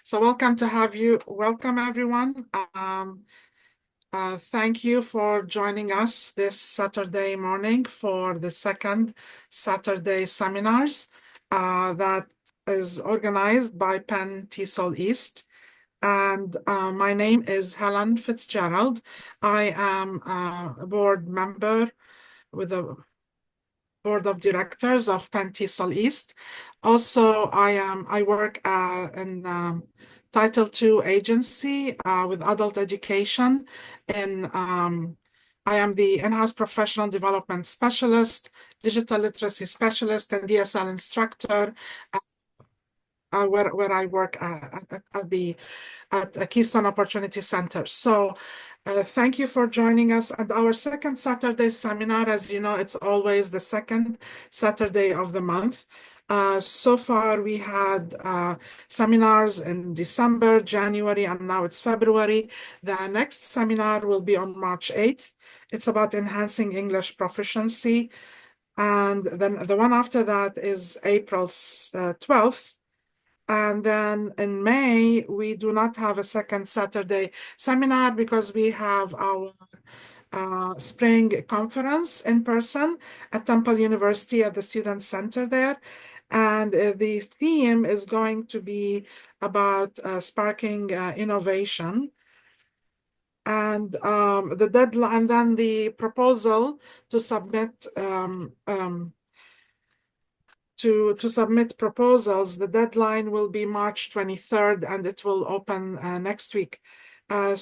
So welcome everyone. Thank you for joining us this Saturday morning for the second Saturday seminars that is organized by Penn TESOL East. And my name is Helen Fitzgerald. I am a board member with the board of directors of Penn TESOL East. Also, I work in Title II agency with adult education. I am the in-house professional development specialist, digital literacy specialist, and DSL instructor where I work at Keystone Opportunity Center. So thank you for joining us. And our second Saturday seminar, as you know, it's always the second Saturday of the month. So far, we had seminars in December, January, and now it's February. The next seminar will be on March 8th. It's about enhancing English proficiency. And then the one after that is April 12th. And then in May, we do not have a second Saturday seminar because we have our spring conference in person at Temple University at the Student Center there. And the theme is going to be about sparking innovation. And the deadline, and then the proposal to submit to submit proposals. The deadline will be March 23rd, and it will open next week. There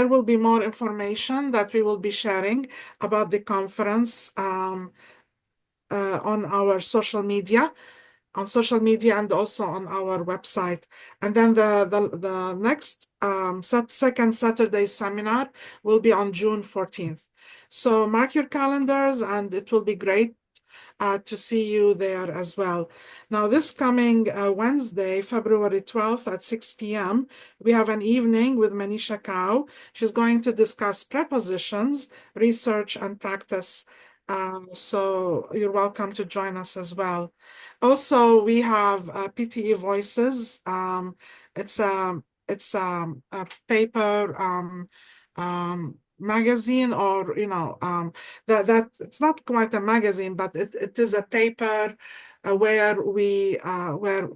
will be more information that we will be sharing about the conference on our social media. And also on our website. And then the next second Saturday seminar will be on June 14th. So mark your calendars, and it will be great to see you there as well. Now, this coming Wednesday, February 12th at 6 p.m., we have an evening with Manisha Kao. She's going to discuss prepositions, research, and practice. So you're welcome to join us as well. Also, we have PTE Voices. It's a paper magazine, or that it's not quite a magazine, but it is a paper where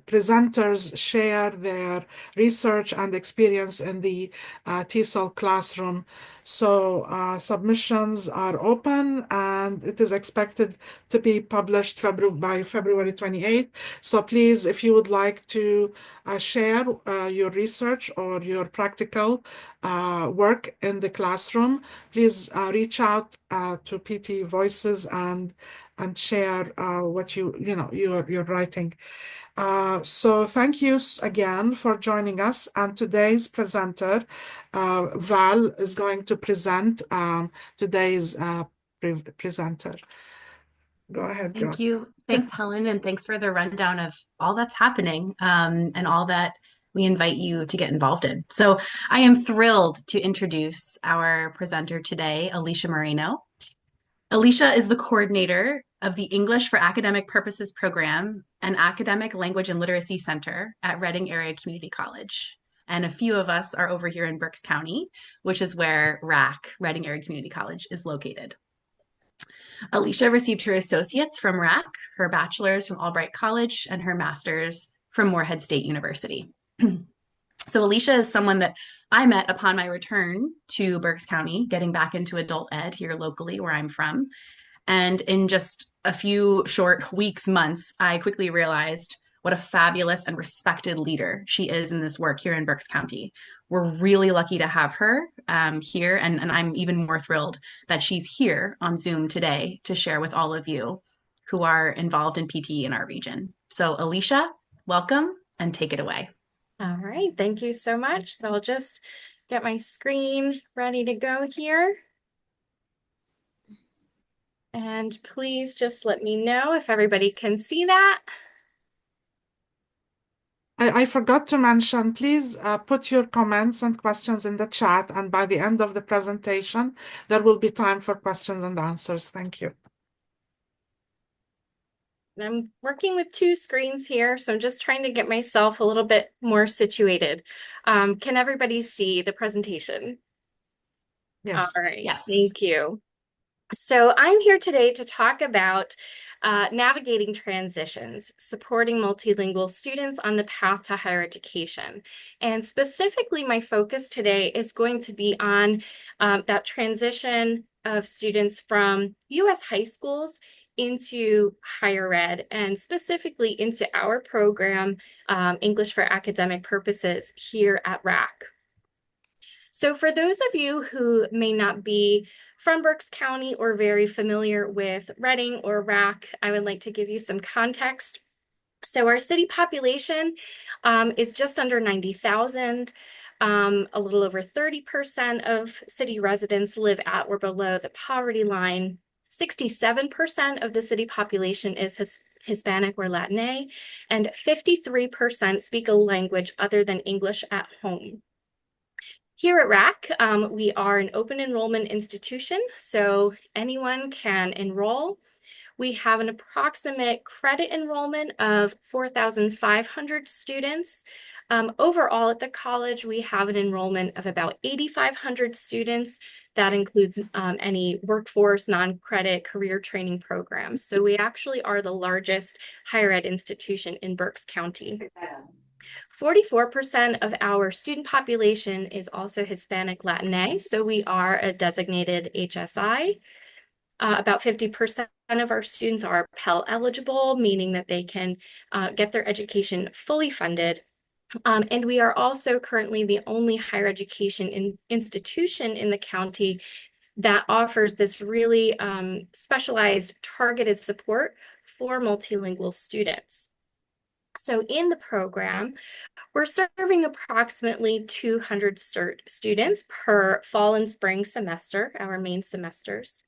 presenters share their research and experience in the TESOL classroom. So submissions are open, and it is expected to be published by February 28th. So please, if you would like to share your research or your practical work in the classroom, please reach out to PT Voices and share what you're writing. So thank you again for joining us. And today's presenter, Val, is going to present today's presenter. Go ahead. Thank you. Thanks, Helen, and thanks for the rundown of all that's happening and all that we invite you to get involved in. So I am thrilled to introduce our presenter today, Eleisha Moreno. Eleisha is the coordinator of the English for Academic Purposes program and Academic Language and Literacy Center at Reading Area Community College. And a few of us are over here in Berks County, which is where RAC, Reading Area Community College, is located. Eleisha received her associates from RAC, her bachelor's from Albright College, and her master's from Moorhead State University. So Eleisha is someone that I met upon my return to Berks County, getting back into adult ed here locally where I'm from. And in just a few short weeks, months, I quickly realized what a fabulous and respected leader she is in this work here in Berks County. We're really lucky to have her here, and I'm even more thrilled that she's here on Zoom today to share with all of you who are involved in PTE in our region. So Eleisha, welcome, and take it away. All right, thank you so much. So I'll just get my screen ready to go here. And please just let me know if everybody can see that. I forgot to mention, please put your comments and questions in the chat, and by the end of the presentation, there will be time for questions and answers. Thank you. I'm working with two screens here, so I'm just trying to get myself a little bit more situated. Can everybody see the presentation? All Yes. right, Yes. thank you. So I'm here today to talk about navigating transitions, supporting multilingual students on the path to higher education. And specifically, my focus today is going to be on that transition of students from U.S. high schools into higher ed, and specifically into our program, English for Academic Purposes, here at RAC. So for those of you who may not be from Berks County or very familiar with Reading or RAC, I would like to give you some context. So our city population is just under 90,000. A little over 30% of city residents live at or below the poverty line. 67% of the city population is Hispanic or Latina, and 53% speak a language other than English at home. Here at RAC, we are an open enrollment institution, so anyone can enroll. We have an approximate credit enrollment of 4,500 students. Overall at the college, we have an enrollment of about 8,500 students. That includes any workforce, non-credit career training programs. So we actually are the largest higher ed institution in Berks County. 44% of our student population is also Hispanic Latina, so we are a designated HSI. About 50% of our students are Pell eligible, meaning that they can get their education fully funded. And we are also currently the only higher education institution in the county that offers this really specialized targeted support for multilingual students. So in the program, we're serving approximately 200 students per fall and spring semester, our main semesters.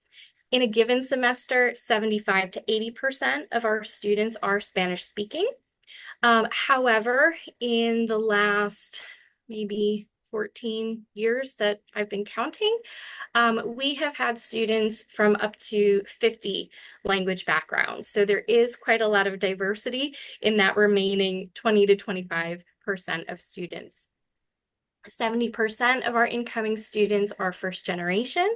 In a given semester, 75 to 80% of our students are Spanish speaking. However, in the last maybe 14 years that I've been counting, we have had students from up to 50 language backgrounds. So there is quite a lot of diversity in that remaining 20 to 25% of students. 70% of our incoming students are first generation,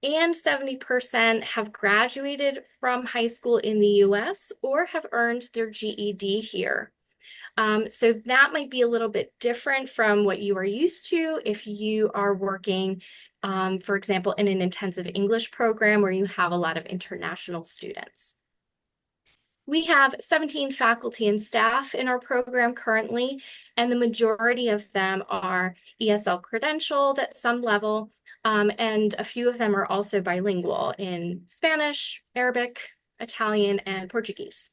and 70% have graduated from high school in the US or have earned their GED here. So that might be a little bit different from what you are used to if you are working, for example, in an intensive English program where you have a lot of international students. We have 17 faculty and staff in our program currently, and the majority of them are ESL credentialed at some level, and a few of them are also bilingual in Spanish, Arabic, Italian, and Portuguese.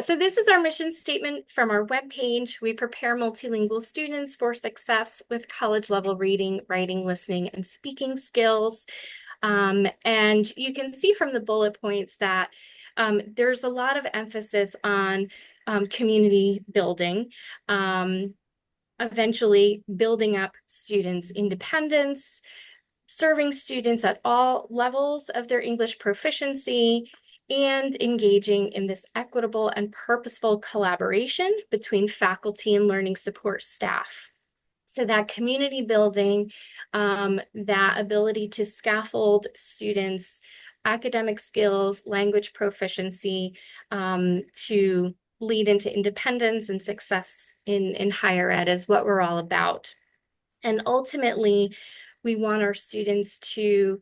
So this is our mission statement from our webpage. We prepare multilingual students for success with college-level reading, writing, listening, and speaking skills. And you can see from the bullet points that there's a lot of emphasis on community building, eventually building up students' independence, serving students at all levels of their English proficiency, and engaging in this equitable and purposeful collaboration between faculty and learning support staff. So that community building, that ability to scaffold students' academic skills, language proficiency, to lead into independence and success in higher ed is what we're all about. And ultimately, we want our students to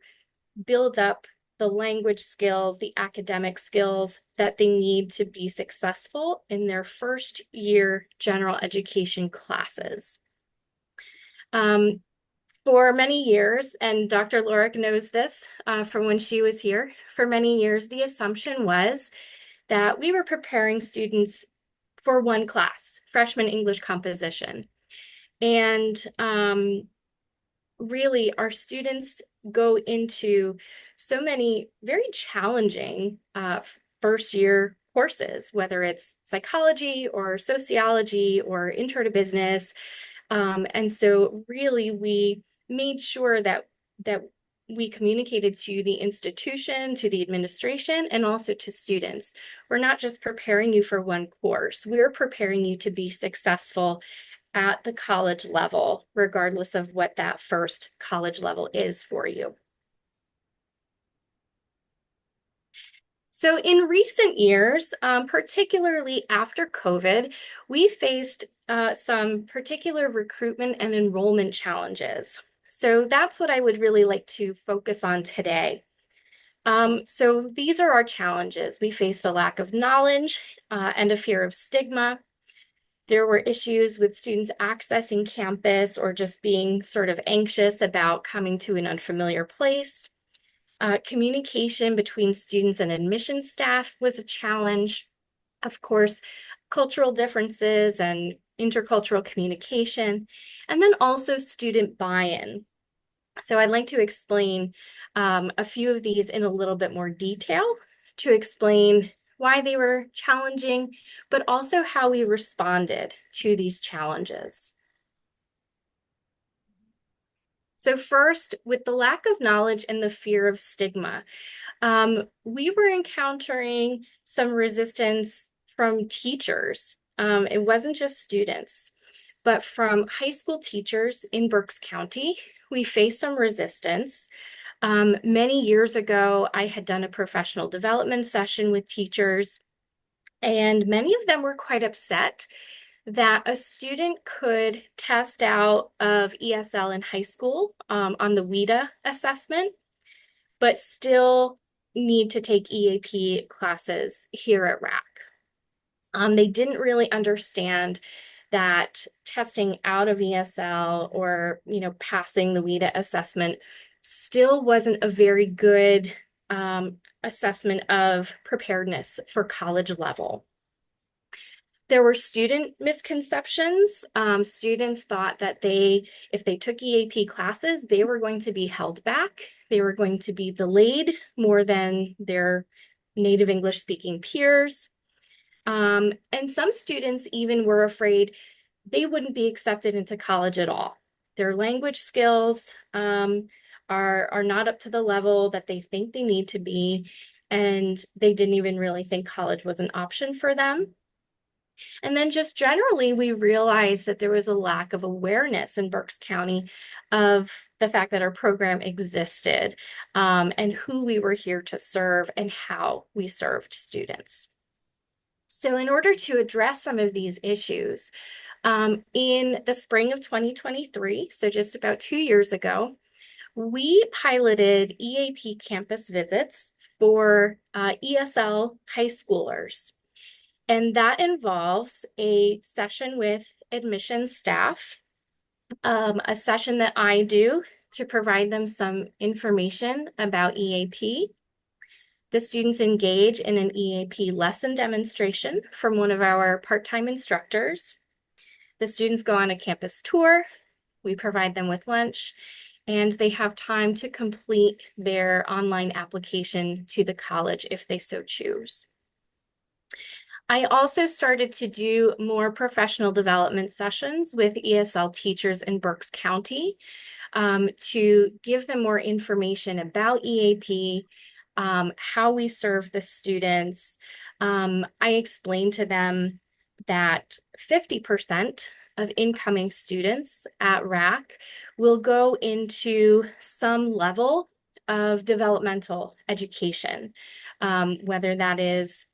build up the language skills, the academic skills that they need to be successful in their first year general education classes. For many years, and Dr. Lorick knows this from when she was here, for many years, the assumption was that we were preparing students for one class, freshman English composition. And really, our students go into so many very challenging first year courses, whether it's psychology or sociology or intro to business. And so really we made sure that we communicated to the institution, to the administration, and also to students. We're not just preparing you for one course, we're preparing you to be successful at the college level, regardless of what that first college level is for you. So in recent years, particularly after COVID, we faced some particular recruitment and enrollment challenges. So that's what I would really like to focus on today. So these are our challenges. We faced a lack of knowledge and a fear of stigma. There were issues with students accessing campus or just being sort of anxious about coming to an unfamiliar place. Communication between students and admission staff was a challenge. Of course, cultural differences and intercultural communication, and then also student buy-in. So I'd like to explain a few of these in a little bit more detail to explain why they were challenging, but also how we responded to these challenges. So first, with the lack of knowledge and the fear of stigma, we were encountering some resistance from teachers. It wasn't just students, but from high school teachers in Berks County. We faced some resistance. Many years ago, I had done a professional development session with teachers, and many of them were quite upset that a student could test out of ESL in high school on the WIDA assessment, but still need to take EAP classes here at RAC. They didn't really understand that testing out of ESL or, passing the WIDA assessment still wasn't a very good assessment of preparedness for college level. There were student misconceptions. Students thought that if they took EAP classes, they were going to be held back. They were going to be delayed more than their native English speaking peers. And some students even were afraid they wouldn't be accepted into college at all. Their language skills are not up to the level that they think they need to be, and they didn't even really think college was an option for them. And then just generally, we realized that there was a lack of awareness in Berks County of the fact that our program existed and who we were here to serve and how we served students. So in order to address some of these issues, in the spring of 2023, so just about 2 years ago, we piloted EAP campus visits for ESL high schoolers. And that involves a session with admissions staff, a session that I do to provide them some information about EAP. The students engage in an EAP lesson demonstration from one of our part-time instructors. The students go on a campus tour. We provide them with lunch, and they have time to complete their online application to the college if they so choose. I also started to do more professional development sessions with ESL teachers in Berks County to give them more information about EAP, how we serve the students. I explained to them that 50% of incoming students at RAC will go into some level of developmental education, whether that is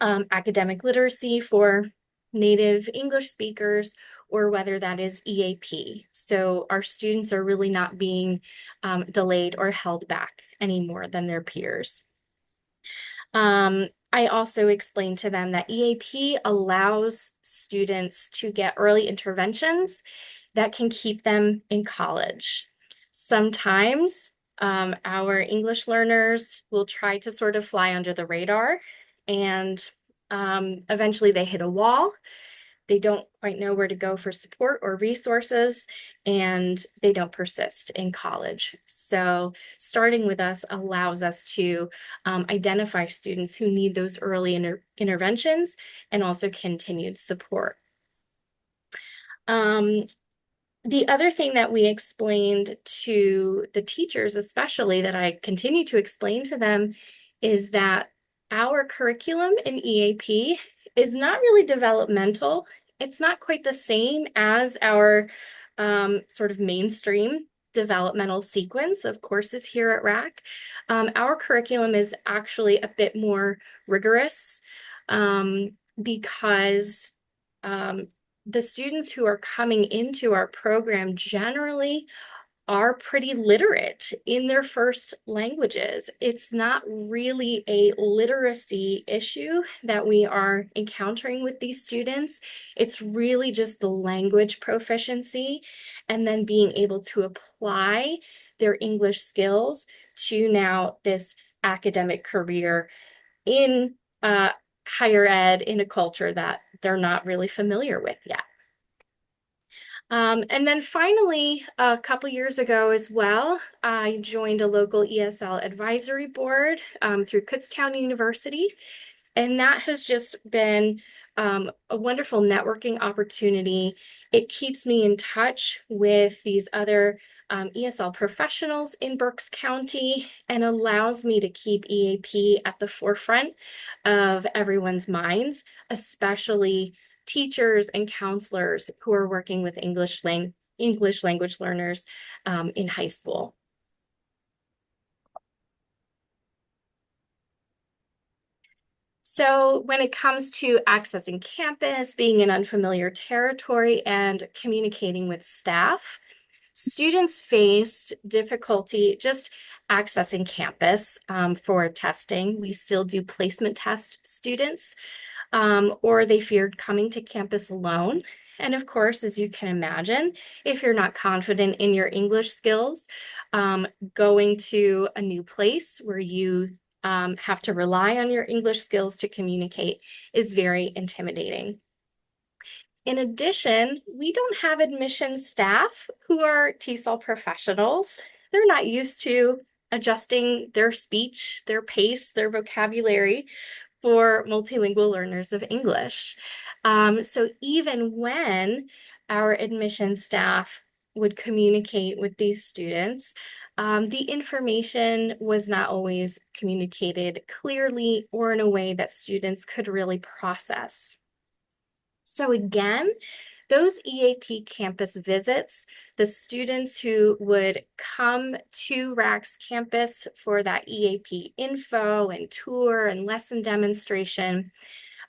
academic literacy for native English speakers, or whether that is EAP. So our students are really not being delayed or held back any more than their peers. I also explained to them that EAP allows students to get early interventions that can keep them in college. Sometimes our English learners will try to sort of fly under the radar, and eventually they hit a wall. They don't quite know where to go for support or resources, and they don't persist in college. So starting with us allows us to identify students who need those early interventions and also continued support. The other thing that we explained to the teachers, especially that I continue to explain to them, is that our curriculum in EAP is not really developmental. It's not quite the same as our sort of mainstream developmental sequence of courses here at RAC. Our curriculum is actually a bit more rigorous because the students who are coming into our program generally are pretty literate in their first languages. It's not really a literacy issue that we are encountering with these students. It's really just the language proficiency and then being able to apply their English skills to now this academic career in higher ed in a culture that they're not really familiar with yet. And then finally, a couple years ago as well, I joined a local ESL advisory board through Kutztown University. And that has just been a wonderful networking opportunity. It keeps me in touch with these other ESL professionals in Berks County and allows me to keep EAP at the forefront of everyone's minds, especially teachers and counselors who are working with English language learners in high school. So when it comes to accessing campus, being in unfamiliar territory, and communicating with staff, students faced difficulty just accessing campus for testing. We still do placement test students, or they feared coming to campus alone. And of course, as you can imagine, if you're not confident in your English skills, going to a new place where you have to rely on your English skills to communicate is very intimidating. In addition, we don't have admission staff who are TESOL professionals. They're not used to adjusting their speech, their pace, their vocabulary for multilingual learners of English. So even when our admission staff would communicate with these students, the information was not always communicated clearly or in a way that students could really process. So again, those EAP campus visits, the students who would come to RAC's campus for that EAP info and tour and lesson demonstration,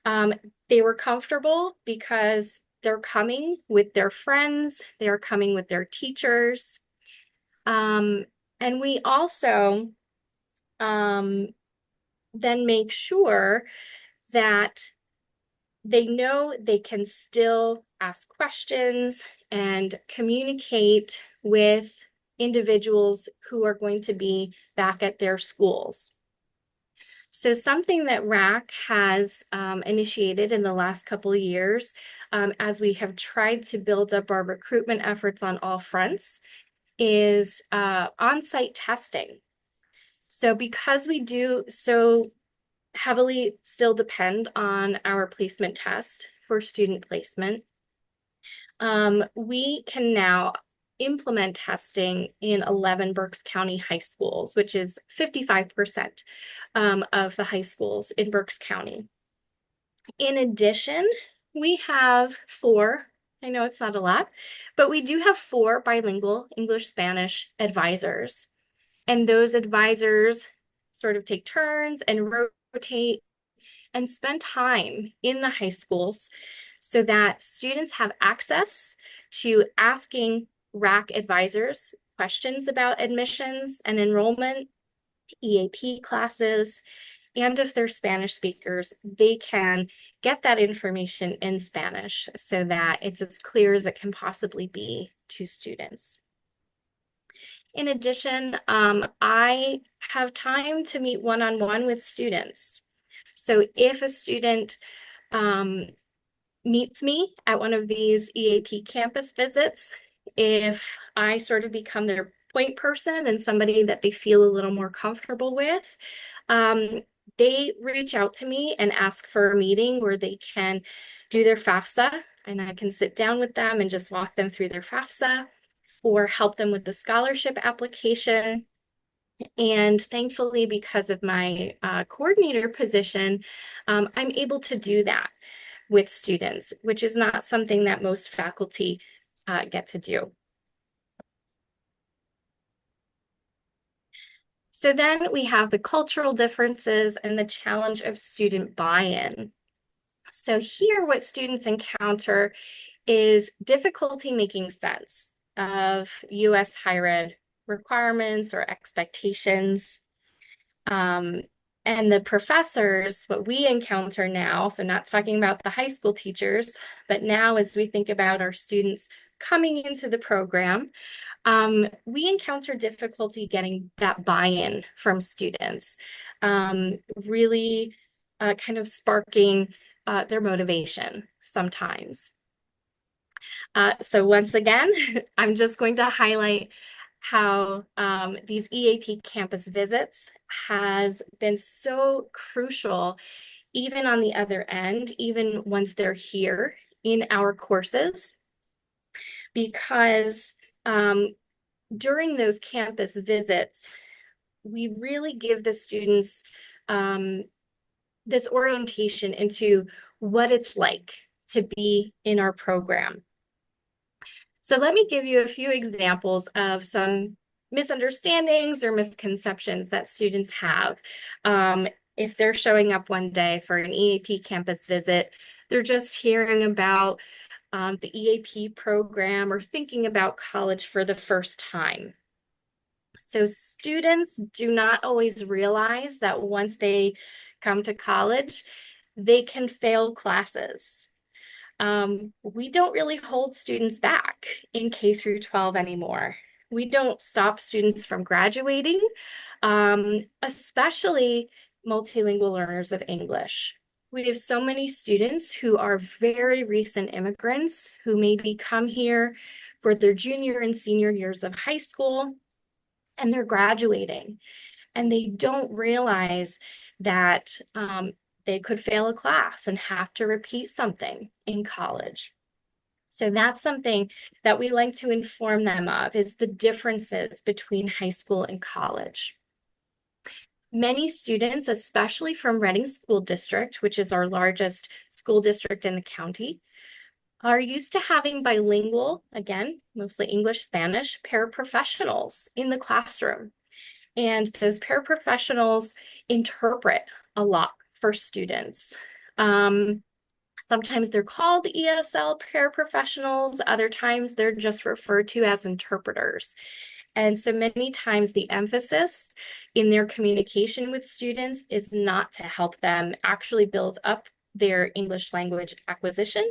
they were comfortable because they're coming with their friends, they're coming with their teachers. And we also then make sure that they know they can still ask questions and communicate with individuals who are going to be back at their schools. So something that RAC has initiated in the last couple of years, as we have tried to build up our recruitment efforts on all fronts, is on-site testing. So because we do so heavily still depend on our placement test for student placement, we can now implement testing in 11 Berks County high schools, which is 55% of the high schools in Berks County. In addition, we have 4, I know it's not a lot, but we do have 4 bilingual English-Spanish advisors. And those advisors sort of take turns and rotate and spend time in the high schools so that students have access to asking RAC advisors questions about admissions and enrollment, EAP classes, and if they're Spanish speakers, they can get that information in Spanish so that it's as clear as it can possibly be to students. In addition, I have time to meet one-on-one with students. So if a student meets me at one of these EAP campus visits, if I sort of become their point person and somebody that they feel a little more comfortable with, they reach out to me and ask for a meeting where they can do their FAFSA. and I can sit down with them and just walk them through their FAFSA or help them with the scholarship application. And thankfully, because of my coordinator position, I'm able to do that with students, which is not something that most faculty get to do. So then we have the cultural differences and the challenge of student buy-in. So here, what students encounter is difficulty making sense of US higher ed requirements or expectations. And the professors, what we encounter now, so not talking about the high school teachers, but now as we think about our students coming into the program, we encounter difficulty getting that buy-in from students, really kind of sparking their motivation sometimes. So once again, I'm just going to highlight how these EAP campus visits has been so crucial, even on the other end, even once they're here in our courses, because during those campus visits, we really give the students this orientation into what it's like to be in our program. So let me give you a few examples of some misunderstandings or misconceptions that students have. If they're showing up one day for an EAP campus visit, they're just hearing about the EAP program or thinking about college for the first time. So students do not always realize that once they come to college, they can fail classes. We don't really hold students back in K through 12 anymore. We don't stop students from graduating, especially multilingual learners of English. We have so many students who are very recent immigrants who maybe come here for their junior and senior years of high school, and they're graduating, and they don't realize that they could fail a class and have to repeat something in college. So that's something that we like to inform them of, is the differences between high school and college. Many students, especially from Reading School District, which is our largest school district in the county, are used to having bilingual, again, mostly English, Spanish, paraprofessionals in the classroom. And those paraprofessionals interpret a lot for students. Sometimes they're called ESL paraprofessionals, other times they're just referred to as interpreters. And so many times the emphasis in their communication with students is not to help them actually build up their English language acquisition,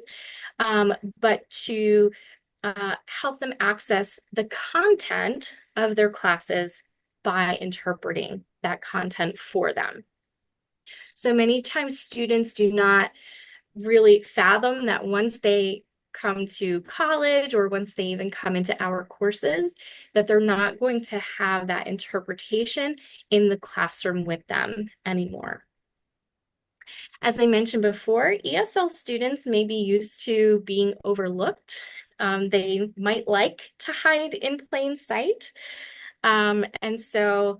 but to help them access the content of their classes by interpreting that content for them. So many times students do not really fathom that once they come to college or once they even come into our courses, that they're not going to have that interpretation in the classroom with them anymore. As I mentioned before, ESL students may be used to being overlooked. They might like to hide in plain sight. And so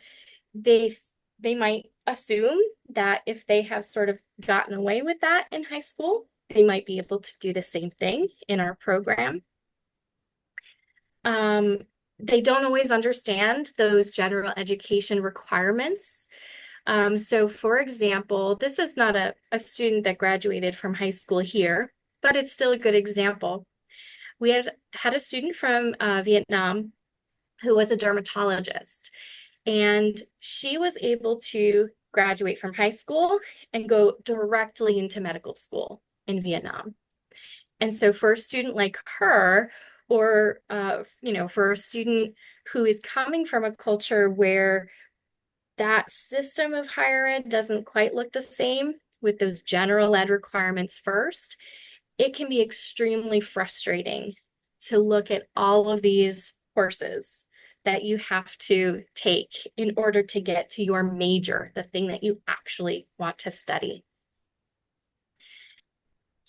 they might assume that if they have sort of gotten away with that in high school, they might be able to do the same thing in our program. They don't always understand those general education requirements. So for example, this is not a student that graduated from high school here, but it's still a good example. We had a student from Vietnam who was a dermatologist, and she was able to graduate from high school and go directly into medical school in Vietnam. And so for a student like her, or for a student who is coming from a culture where that system of higher ed doesn't quite look the same with those general ed requirements first, it can be extremely frustrating to look at all of these courses that you have to take in order to get to your major, the thing that you actually want to study.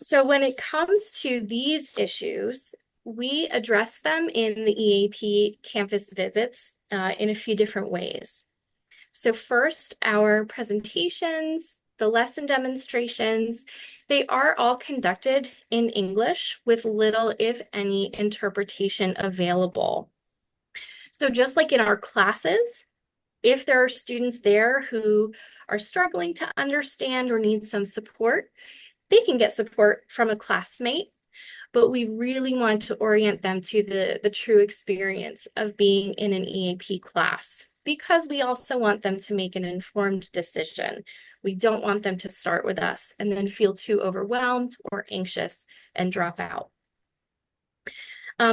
So when it comes to these issues, we address them in the EAP campus visits in a few different ways. So first, our presentations, the lesson demonstrations, they are all conducted in English with little, if any, interpretation available. So just like in our classes, if there are students there who are struggling to understand or need some support, they can get support from a classmate, but we really want to orient them to the true experience of being in an EAP class, because we also want them to make an informed decision. We don't want them to start with us and then feel too overwhelmed or anxious and drop out.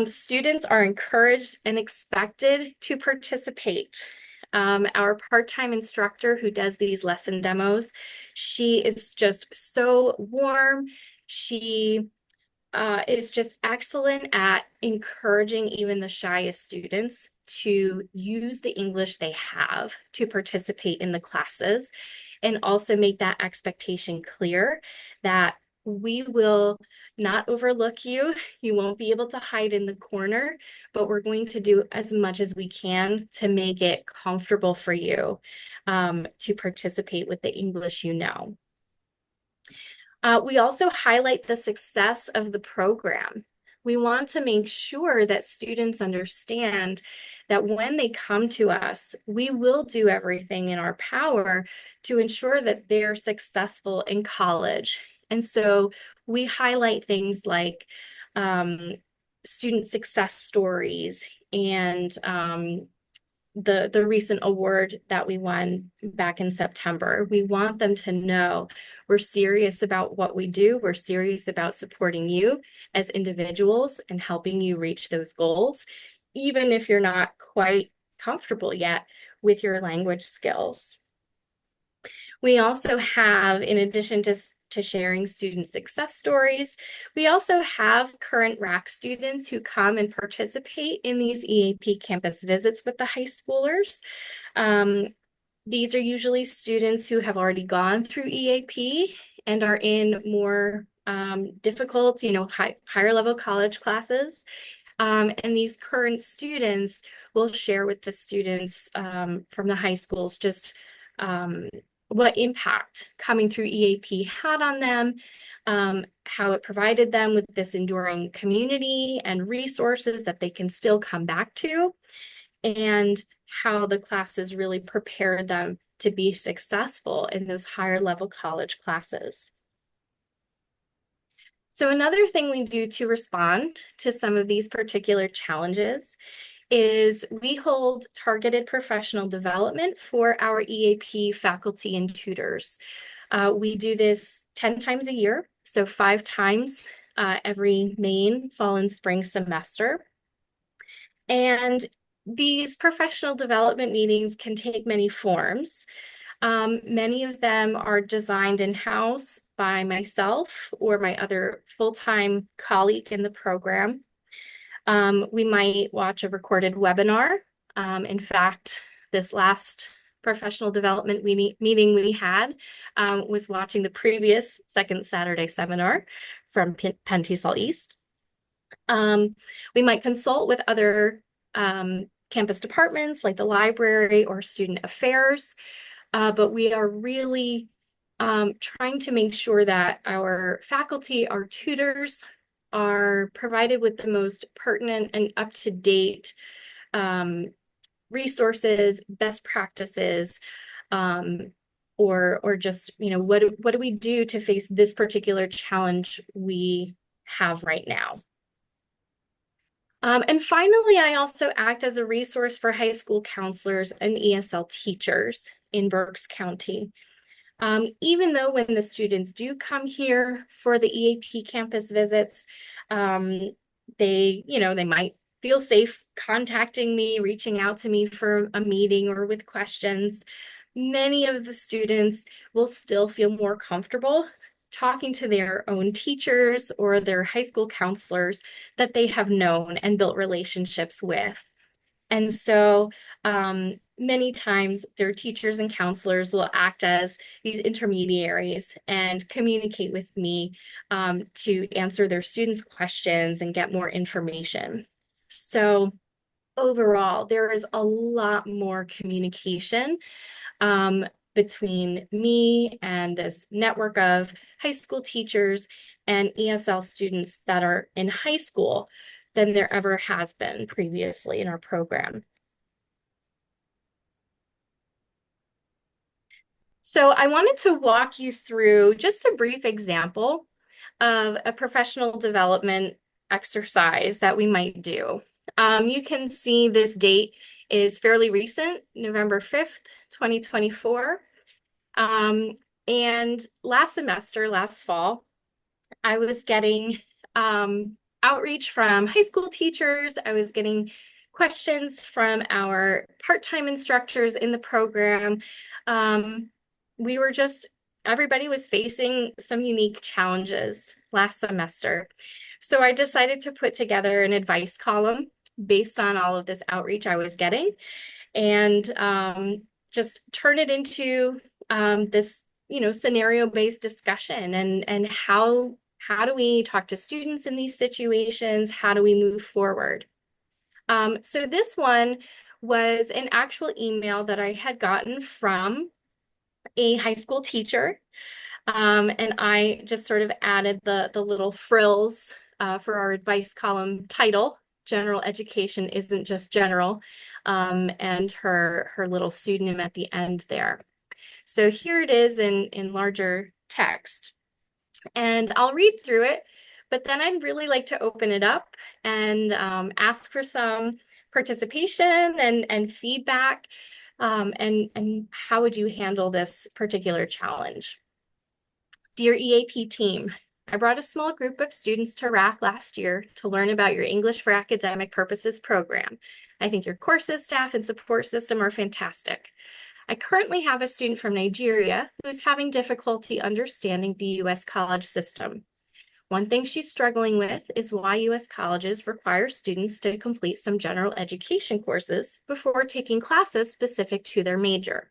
Students are encouraged and expected to participate. Our part-time instructor who does these lesson demos, she is just so warm. She is just excellent at encouraging even the shyest students to use the English they have to participate in the classes, and also make that expectation clear that we will not overlook you. You won't be able to hide in the corner, but we're going to do as much as we can to make it comfortable for you to participate with the English you know. We also highlight the success of the program. We want to make sure that students understand that when they come to us, we will do everything in our power to ensure that they're successful in college. And so we highlight things like student success stories and the recent award that we won back in September. We want them to know we're serious about what we do. We're serious about supporting you as individuals and helping you reach those goals, even if you're not quite comfortable yet with your language skills. We also have, in addition to sharing student success stories, we also have current RAC students who come and participate in these EAP campus visits with the high schoolers. These are usually students who have already gone through EAP and are in more difficult, higher level college classes. And these current students will share with the students from the high schools just what impact coming through EAP had on them, how it provided them with this enduring community and resources that they can still come back to, and how the classes really prepared them to be successful in those higher level college classes. So another thing we do to respond to some of these particular challenges is we hold targeted professional development for our EAP faculty and tutors. We do this 10 times a year, so 5 times every main, fall, and spring semester. And these professional development meetings can take many forms. Many of them are designed in-house by myself or my other full-time colleague in the program. We might watch a recorded webinar. In fact, this last professional development meeting we had was watching the previous second Saturday seminar from Penn TESOL East. We might consult with other campus departments like the library or student affairs, but we are really trying to make sure that our faculty, our tutors, are provided with the most pertinent and up-to-date resources, best practices, or just, what do we do to face this particular challenge we have right now? And finally, I also act as a resource for high school counselors and ESL teachers in Berks County. Even though when the students do come here for the EAP campus visits, they might feel safe contacting me, reaching out to me for a meeting or with questions. Many of the students will still feel more comfortable talking to their own teachers or their high school counselors that they have known and built relationships with. And so many times their teachers and counselors will act as these intermediaries and communicate with me to answer their students' questions and get more information. So overall, there is a lot more communication between me and this network of high school teachers and ESL students that are in high school than there ever has been previously in our program. So I wanted to walk you through just a brief example of a professional development exercise that we might do. You can see this date is fairly recent, November 5th, 2024. And last semester, last fall, I was getting outreach from high school teachers. I was getting questions from our part-time instructors in the program. We were just, everybody was facing some unique challenges last semester. So I decided to put together an advice column based on all of this outreach I was getting and just turn it into this, scenario-based discussion and how do we talk to students in these situations? How do we move forward? So this one was an actual email that I had gotten from a high school teacher. And I just sort of added the little frills for our advice column title. General education isn't just general, and her little pseudonym at the end there. So here it is in larger text. And I'll read through it, but then I'd really like to open it up and ask for some participation and feedback, and how would you handle this particular challenge? Dear EAP team, I brought a small group of students to RAC last year to learn about your English for Academic Purposes program. I think your courses, staff, and support system are fantastic. I currently have a student from Nigeria who's having difficulty understanding the U.S. college system. One thing she's struggling with is why U.S. colleges require students to complete some general education courses before taking classes specific to their major.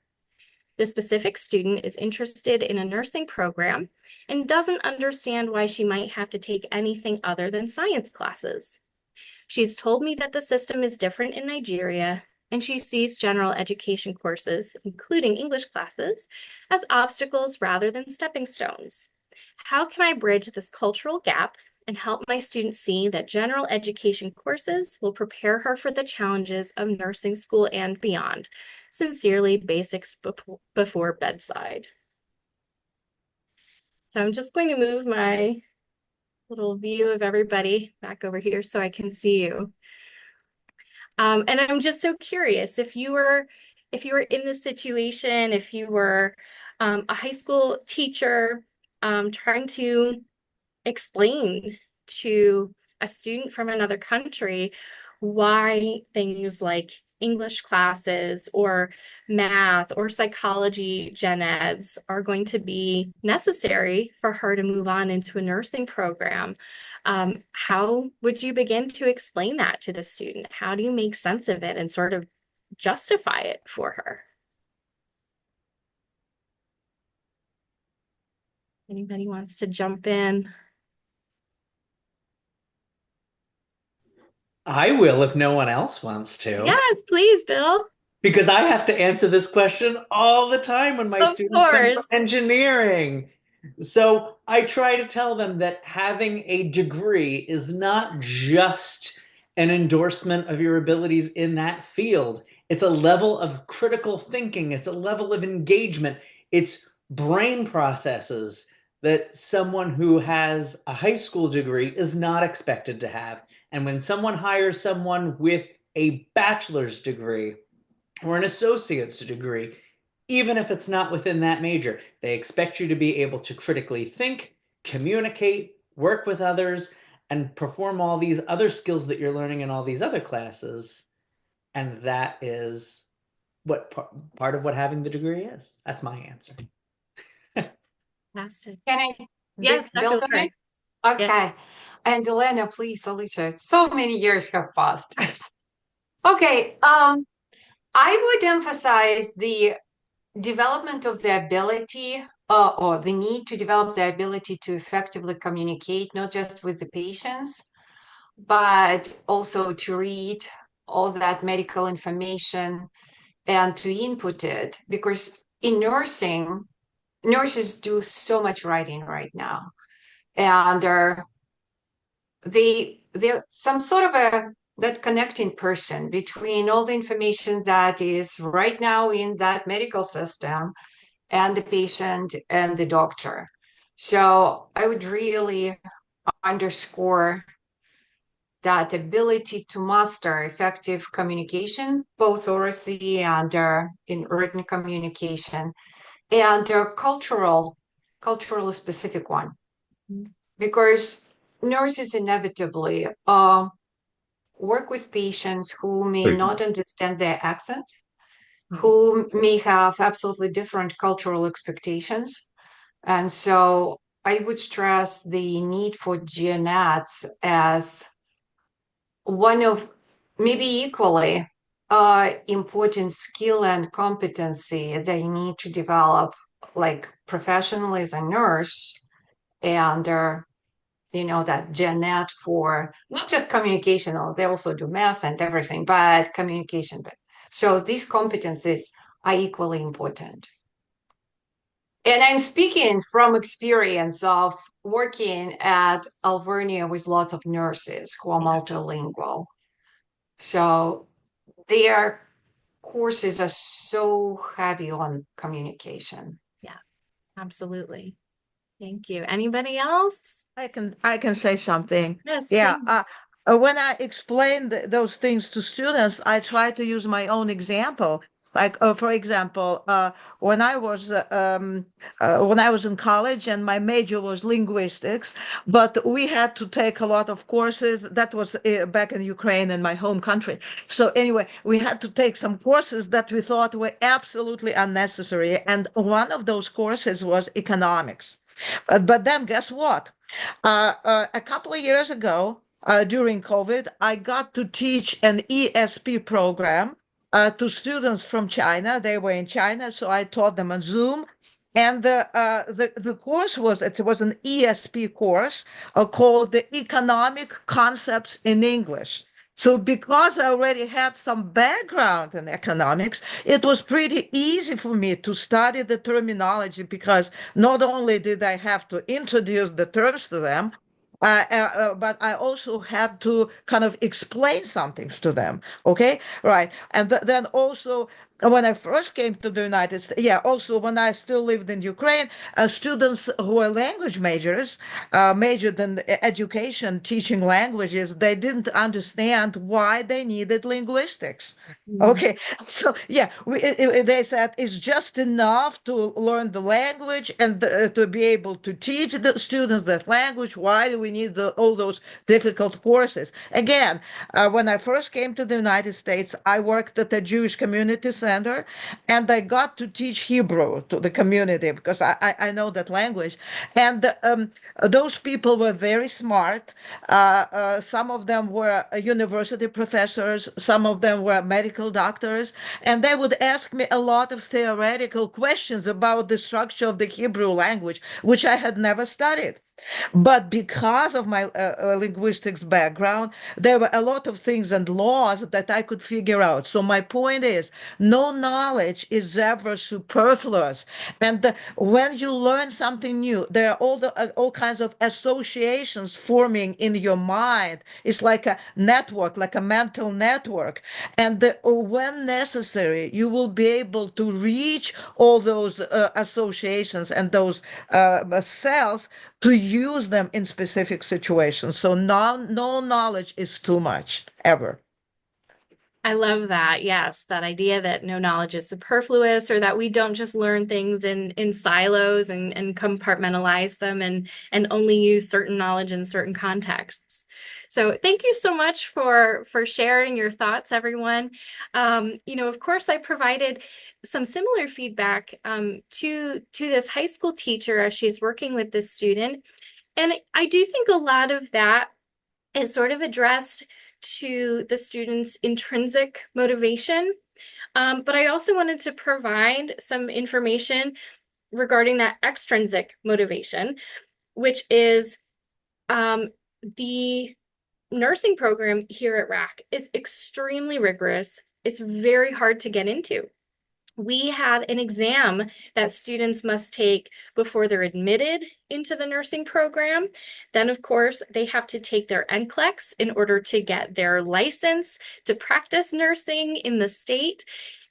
The specific student is interested in a nursing program and doesn't understand why she might have to take anything other than science classes. She's told me that the system is different in Nigeria, and she sees general education courses, including English classes, as obstacles rather than stepping stones. How can I bridge this cultural gap and help my students see that general education courses will prepare her for the challenges of nursing school and beyond? Sincerely, Basics Before Bedside. So I'm just going to move my little view of everybody back over here so I can see you. And I'm just so curious, if you were in this situation, if you were a high school teacher trying to explain to a student from another country why things like English classes or math or psychology gen eds are going to be necessary for her to move on into a nursing program. How would you begin to explain that to the student? How do you make sense of it and sort of justify it for her? Anybody wants to jump in? I will if no one else wants to. Yes, please, Bill. Because I have to answer this question all the time when my Of students come course. from engineering. So I try to tell them that having a degree is not just an endorsement of your abilities in that field. It's a level of critical thinking. It's a level of engagement. It's brain processes that someone who has a high school degree is not expected to have. And when someone hires someone with a bachelor's degree or an associate's degree, even if it's not within that major, they expect you to be able to critically think, communicate, work with others, and perform all these other skills that you're learning in all these other classes. And that is what part of what having the degree is. That's my answer. Fantastic. Can I Yes, build on it? Okay. Yeah. And Elena, please, Eleisha, so many years have passed. Okay. I would emphasize the development of the ability or the need to develop the ability to effectively communicate, not just with the patients, but also to read all that medical information and to input it. Because in nursing, nurses do so much writing right now. And they're some sort of a that connecting person between all the information that is right now in that medical system and the patient and the doctor. So I would really underscore that ability to master effective communication, both orally and in written communication, and a cultural specific one, because nurses inevitably work with patients who may not understand their accent, who may have absolutely different cultural expectations. And so I would stress the need for GNATs as one of maybe equally important skill and competency they need to develop, like professionally as a nurse, and that GNAT for not just communication, they also do math and everything, but communication. So these competencies are equally important. And I'm speaking from experience of working at Alvernia with lots of nurses who are multilingual. So their courses are so heavy on communication. Yeah, absolutely. Thank you. Anybody else? I can say something. Yes, Yeah. please. When I explain those things to students, I try to use my own example. Like, for example, when I was in college and my major was linguistics, but we had to take a lot of courses. That was back in Ukraine, in my home country. So anyway, we had to take some courses that we thought were absolutely unnecessary, and one of those courses was economics. But then guess what? A couple of years ago, during COVID, I got to teach an ESP program to students from China. They were in China, so I taught them on Zoom. And the course was an ESP course called the Economic Concepts in English. So because I already had some background in economics, it was pretty easy for me to study the terminology, because not only did I have to introduce the terms to them, but I also had to kind of explain some things to them. Okay, right. And then also, when I first came to the United States, also when I still lived in Ukraine, students who were language majors, majored in education, teaching languages, they didn't understand why they needed linguistics. Okay, so they said it's just enough to learn the language and to be able to teach the students that language. Why do we need all those difficult courses? Again, when I first came to the United States, I worked at a Jewish community center, and I got to teach Hebrew to the community because I know that language. And those people were very smart. Some of them were university professors, some of them were medical doctors, and they would ask me a lot of theoretical questions about the structure of the Hebrew language, which I had never studied. But because of my linguistics background, there were a lot of things and laws that I could figure out. So my point is, no knowledge is ever superfluous. And when you learn something new, there are all kinds of associations forming in your mind. It's like a network, like a mental network. And when necessary, you will be able to reach all those associations and those cells to use them in specific situations. So no knowledge is too much, ever. I love that. Yes, that idea that no knowledge is superfluous, or that we don't just learn things in silos and compartmentalize them and only use certain knowledge in certain contexts. So thank you so much for sharing your thoughts, everyone. Of course, I provided some similar feedback to this high school teacher as she's working with this student. And I do think a lot of that is sort of addressed to the students' intrinsic motivation But I also wanted to provide some information regarding that extrinsic motivation, which is the nursing program here at RAC is extremely rigorous. It's very hard to get into. We have an exam that students must take before they're admitted into the nursing program. Then, of course, they have to take their NCLEX in order to get their license to practice nursing in the state.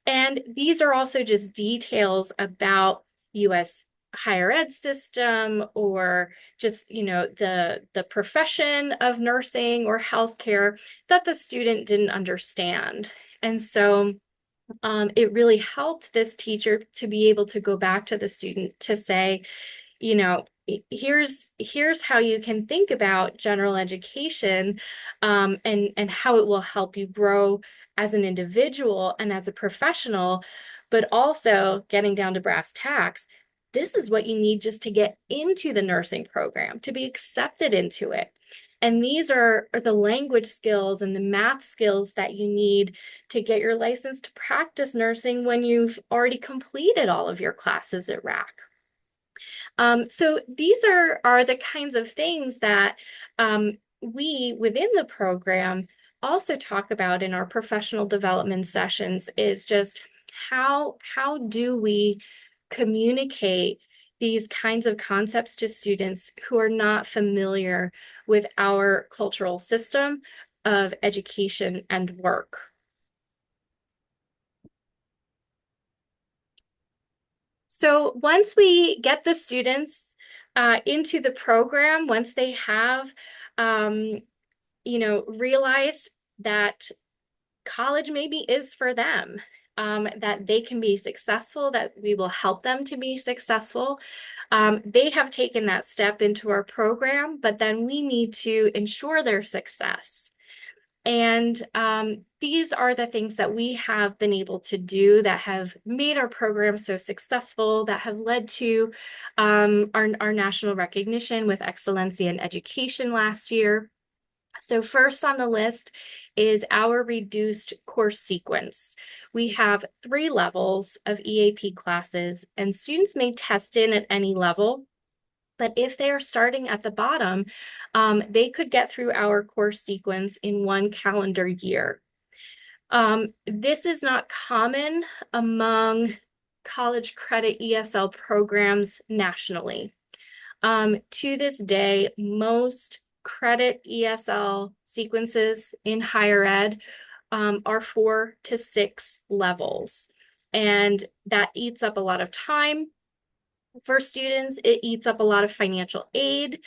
And these are also just details about U.S. higher ed system, or just, the profession of nursing or healthcare that the student didn't understand. And so it really helped this teacher to be able to go back to the student to say, here's how you can think about general education, and how it will help you grow as an individual and as a professional, but also getting down to brass tacks. This is what you need just to get into the nursing program, to be accepted into it. And these are the language skills and the math skills that you need to get your license to practice nursing when you've already completed all of your classes at RAC. So these are the kinds of things that we within the program also talk about in our professional development sessions, is just how do we communicate these kinds of concepts to students who are not familiar with our cultural system of education and work. So once we get the students into the program, once they have, realized that college maybe is for them, that they can be successful, that we will help them to be successful, they have taken that step into our program, but then we need to ensure their success. And these are the things that we have been able to do that have made our program so successful, that have led to our national recognition with Excellencia in Education last year. So first on the list is our reduced course sequence. We have 3 levels of EAP classes, and students may test in at any level. But if they are starting at the bottom, they could get through our course sequence in 1 calendar year. This is not common among college credit ESL programs nationally. To this day, most credit ESL sequences in higher ed are 4 to 6 levels. And that eats up a lot of time. For students, it eats up a lot of financial aid.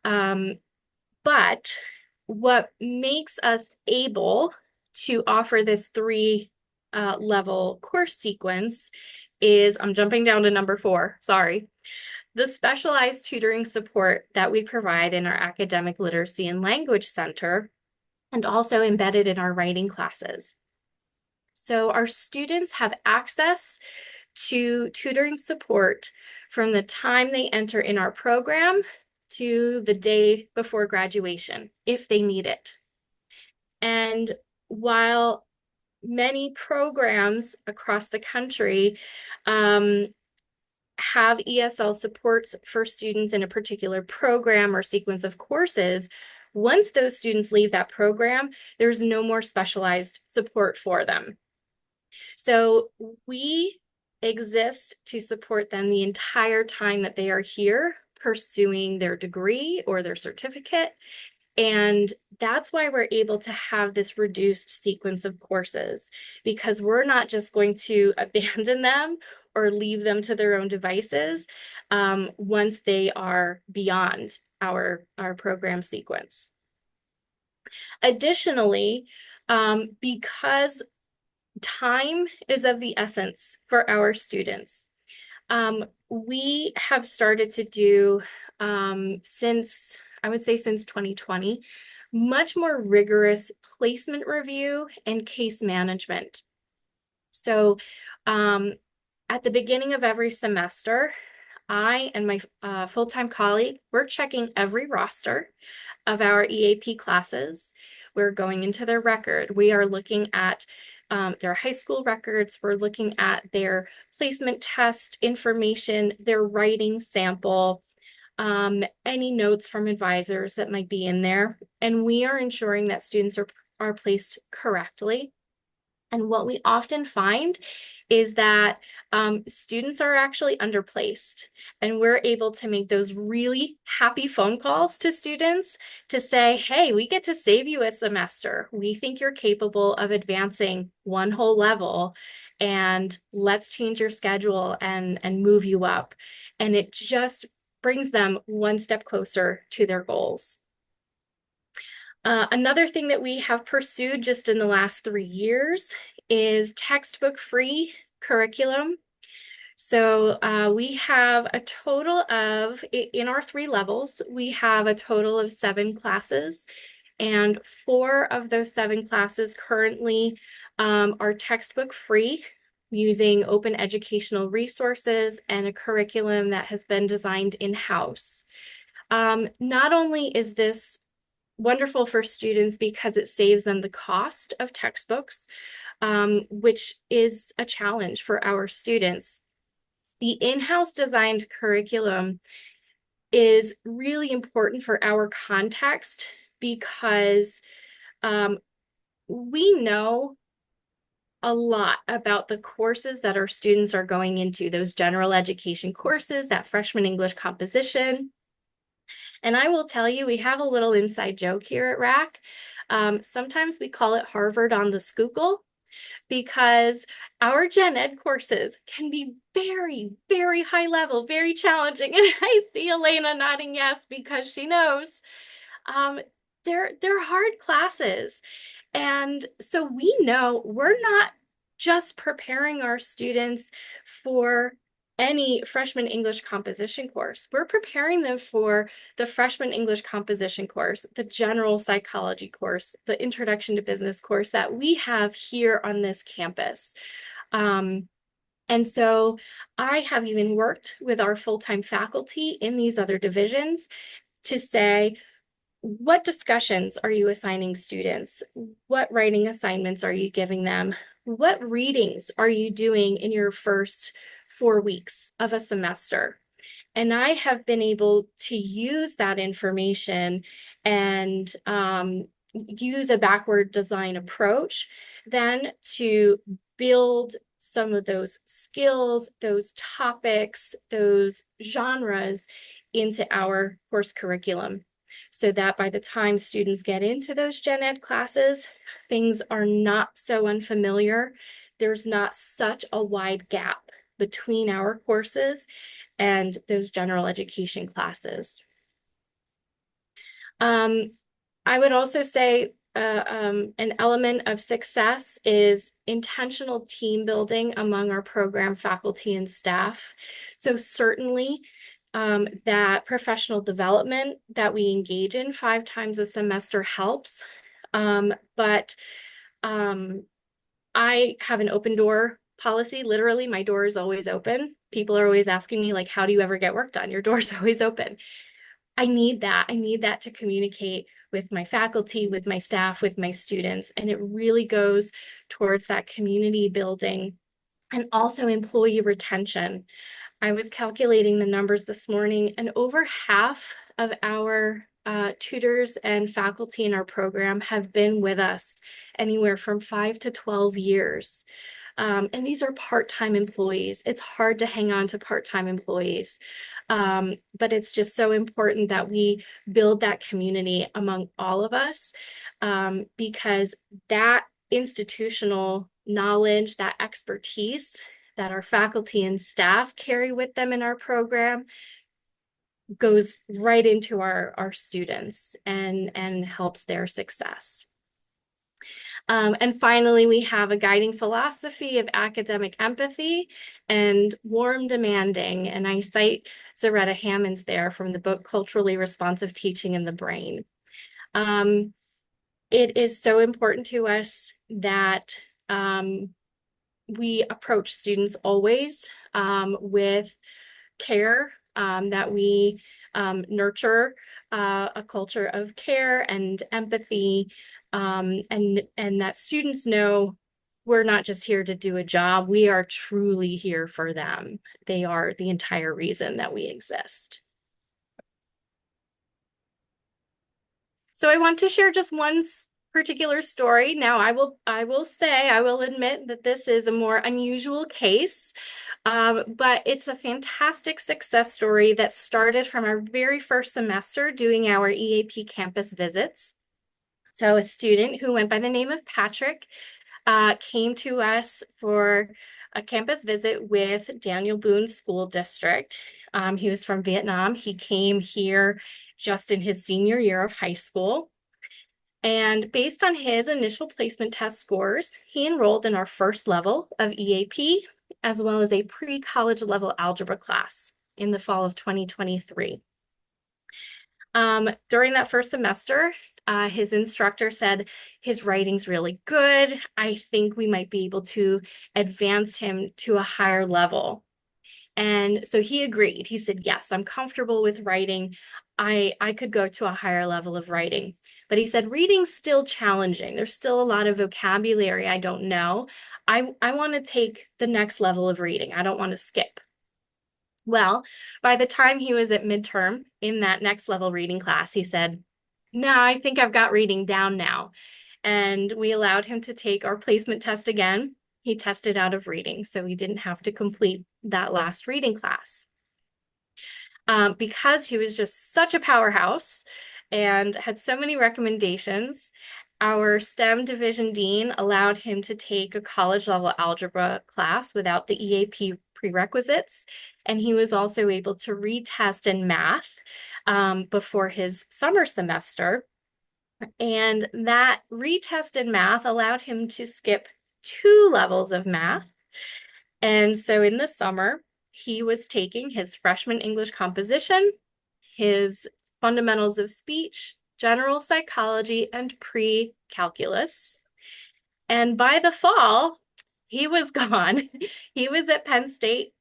But what makes us able to offer this 3 level course sequence is, I'm jumping down to number 4, sorry, the specialized tutoring support that we provide in our Academic Literacy and Language Center, and also embedded in our writing classes. So our students have access to tutoring support from the time they enter in our program to the day before graduation, if they need it. And while many programs across the country have ESL supports for students in a particular program or sequence of courses, once those students leave that program, there's no more specialized support for them. So we exist to support them the entire time that they are here pursuing their degree or their certificate. And that's why we're able to have this reduced sequence of courses, because we're not just going to abandon them or leave them to their own devices once they are beyond our program sequence. Additionally, because time is of the essence for our students, we have started to do, since 2020, much more rigorous placement review and case management. So at the beginning of every semester, I and my full-time colleague, we're checking every roster of our EAP classes. We're going into their record. We are looking at their high school records. We're looking at their placement test information, their writing sample, any notes from advisors that might be in there. And we are ensuring that students are placed correctly. And what we often find is that students are actually underplaced, and we're able to make those really happy phone calls to students to say, hey, we get to save you a semester. We think you're capable of advancing one whole level, and let's change your schedule and move you up. And it just brings them one step closer to their goals. Another thing that we have pursued just in the last 3 years is textbook-free curriculum. So we have a total of, in our 3 levels, we have a total of 7 classes, and 4 of those 7 classes currently are textbook-free, using open educational resources and a curriculum that has been designed in-house. Not only is this wonderful for students because it saves them the cost of textbooks, which is a challenge for our students. The in-house designed curriculum is really important for our context because we know a lot about the courses that our students are going into, those general education courses, that freshman English composition. And I will tell you, we have a little inside joke here at RAC. Sometimes we call it Harvard on the Schuylkill, because our gen ed courses can be very, very high level, very challenging. And I see Elena nodding yes, because she knows. They're hard classes. And so we know we're not just preparing our students for any freshman English composition course. We're preparing them for the freshman English composition course, the general psychology course, the introduction to business course that we have here on this campus. And so I have even worked with our full-time faculty in these other divisions to say, what discussions are you assigning students? What writing assignments are you giving them? What readings are you doing in your first 4 weeks of a semester? And I have been able to use that information and use a backward design approach then to build some of those skills, those topics, those genres into our course curriculum, so that by the time students get into those gen ed classes, things are not so unfamiliar. There's not such a wide gap between our courses and those general education classes. I would also say an element of success is intentional team building among our program faculty and staff. So certainly that professional development that we engage in 5 times a semester helps. But I have an open door policy. Literally, my door is always open. People are always asking me, like, how do you ever get work done? Your door's always open. I need that. I need that to communicate with my faculty, with my staff, with my students. And it really goes towards that community building and also employee retention. I was calculating the numbers this morning, and over half of our tutors and faculty in our program have been with us anywhere from 5 to 12 years. And these are part-time employees. It's hard to hang on to part-time employees, but it's just so important that we build that community among all of us, because that institutional knowledge, that expertise that our faculty and staff carry with them in our program goes right into our students and helps their success. And finally, we have a guiding philosophy of academic empathy and warm demanding. And I cite Zaretta Hammond there from the book Culturally Responsive Teaching in the Brain. It is so important to us that we approach students always with care, that we nurture a culture of care and empathy, and that students know we're not just here to do a job. We are truly here for them. They are the entire reason that we exist. So I want to share just one particular story. Now, I will admit that this is a more unusual case, but it's a fantastic success story that started from our very first semester doing our EAP campus visits. So a student who went by the name of Patrick came to us for a campus visit with Daniel Boone School District. He was from Vietnam. He came here just in his senior year of high school. And based on his initial placement test scores, he enrolled in our first level of EAP, as well as a pre-college level algebra class in the fall of 2023. During that first semester, his instructor said, his writing's really good. I think we might be able to advance him to a higher level. And so he agreed. He said, yes, I'm comfortable with writing. I could go to a higher level of writing. But he said, reading's still challenging. There's still a lot of vocabulary I don't know. I want to take the next level of reading. I don't want to skip. Well, by the time he was at midterm in that next level reading class, he said, no, I think I've got reading down now. And we allowed him to take our placement test again. He tested out of reading, so he didn't have to complete that last reading class. Because he was just such a powerhouse and had so many recommendations, our STEM division dean allowed him to take a college level algebra class without the EAP prerequisites. And he was also able to retest in math before his summer semester. And that retest in math allowed him to skip 2 levels of math. And so in the summer, he was taking his freshman English composition, his fundamentals of speech, general psychology, and pre-calculus. And by the fall, he was gone. He was at Penn State.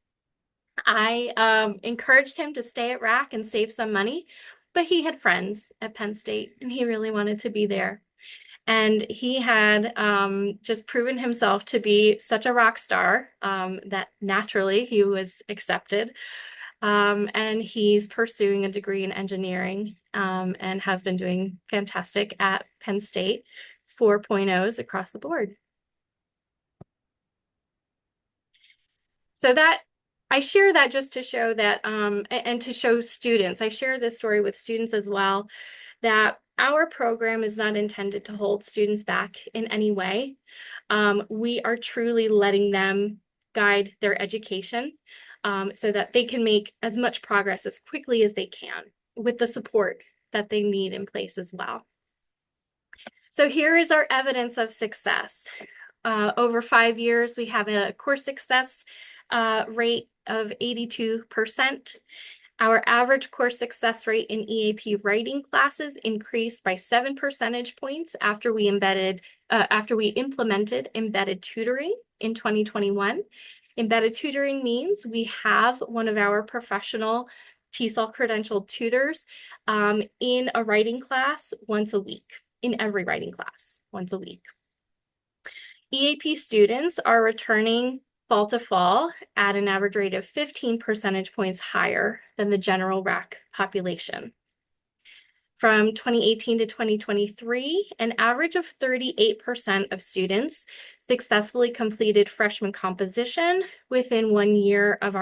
I encouraged him to stay at RAC and save some money, but he had friends at Penn State and he really wanted to be there. And he had just proven himself to be such a rock star that naturally he was accepted. And he's pursuing a degree in engineering and has been doing fantastic at Penn State, 4.0s across the board. So that I share that just to show that, and to show students, I share this story with students as well, that our program is not intended to hold students back in any way. We are truly letting them guide their education so that they can make as much progress as quickly as they can with the support that they need in place as well. So here is our evidence of success. Over 5 years, we have a course success rate of 82%. Our average course success rate in EAP writing classes increased by 7 percentage points after we implemented embedded tutoring in 2021. Embedded tutoring means we have one of our professional TESOL credentialed tutors in a writing class once a week, in every writing class once a week. EAP students are returning fall to fall at an average rate of 15 percentage points higher than the general RAC population. From 2018 to 2023, an average of 38% of students successfully completed freshman composition within 1 year of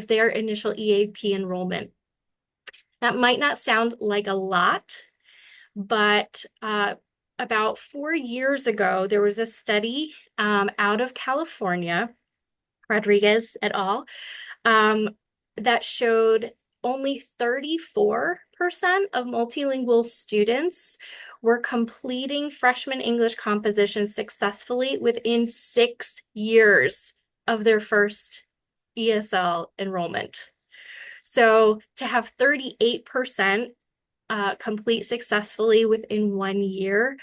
their initial EAP enrollment. That might not sound like a lot, but about 4 years ago, there was a study out of California, Rodriguez et al., that showed only 34% of multilingual students were completing freshman English composition successfully within 6 years of their first ESL enrollment. So to have 38% complete successfully within 1 year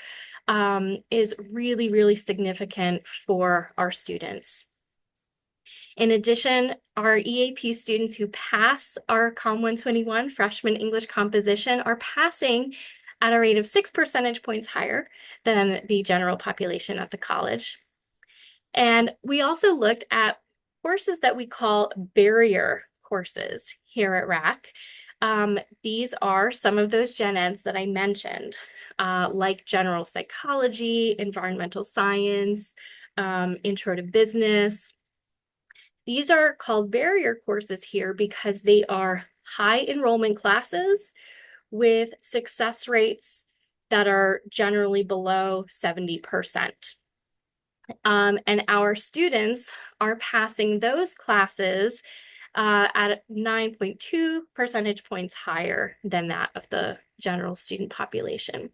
is really, really significant for our students. In addition, our EAP students who pass our COM 121 freshman English composition are passing at a rate of 6 percentage points higher than the general population at the college. And we also looked at courses that we call barrier courses here at RAC. These are some of those gen eds that I mentioned, like general psychology, environmental science, intro to business. These are called barrier courses here because they are high enrollment classes with success rates that are generally below 70%. And our students are passing those classes at 9.2 percentage points higher than that of the general student population.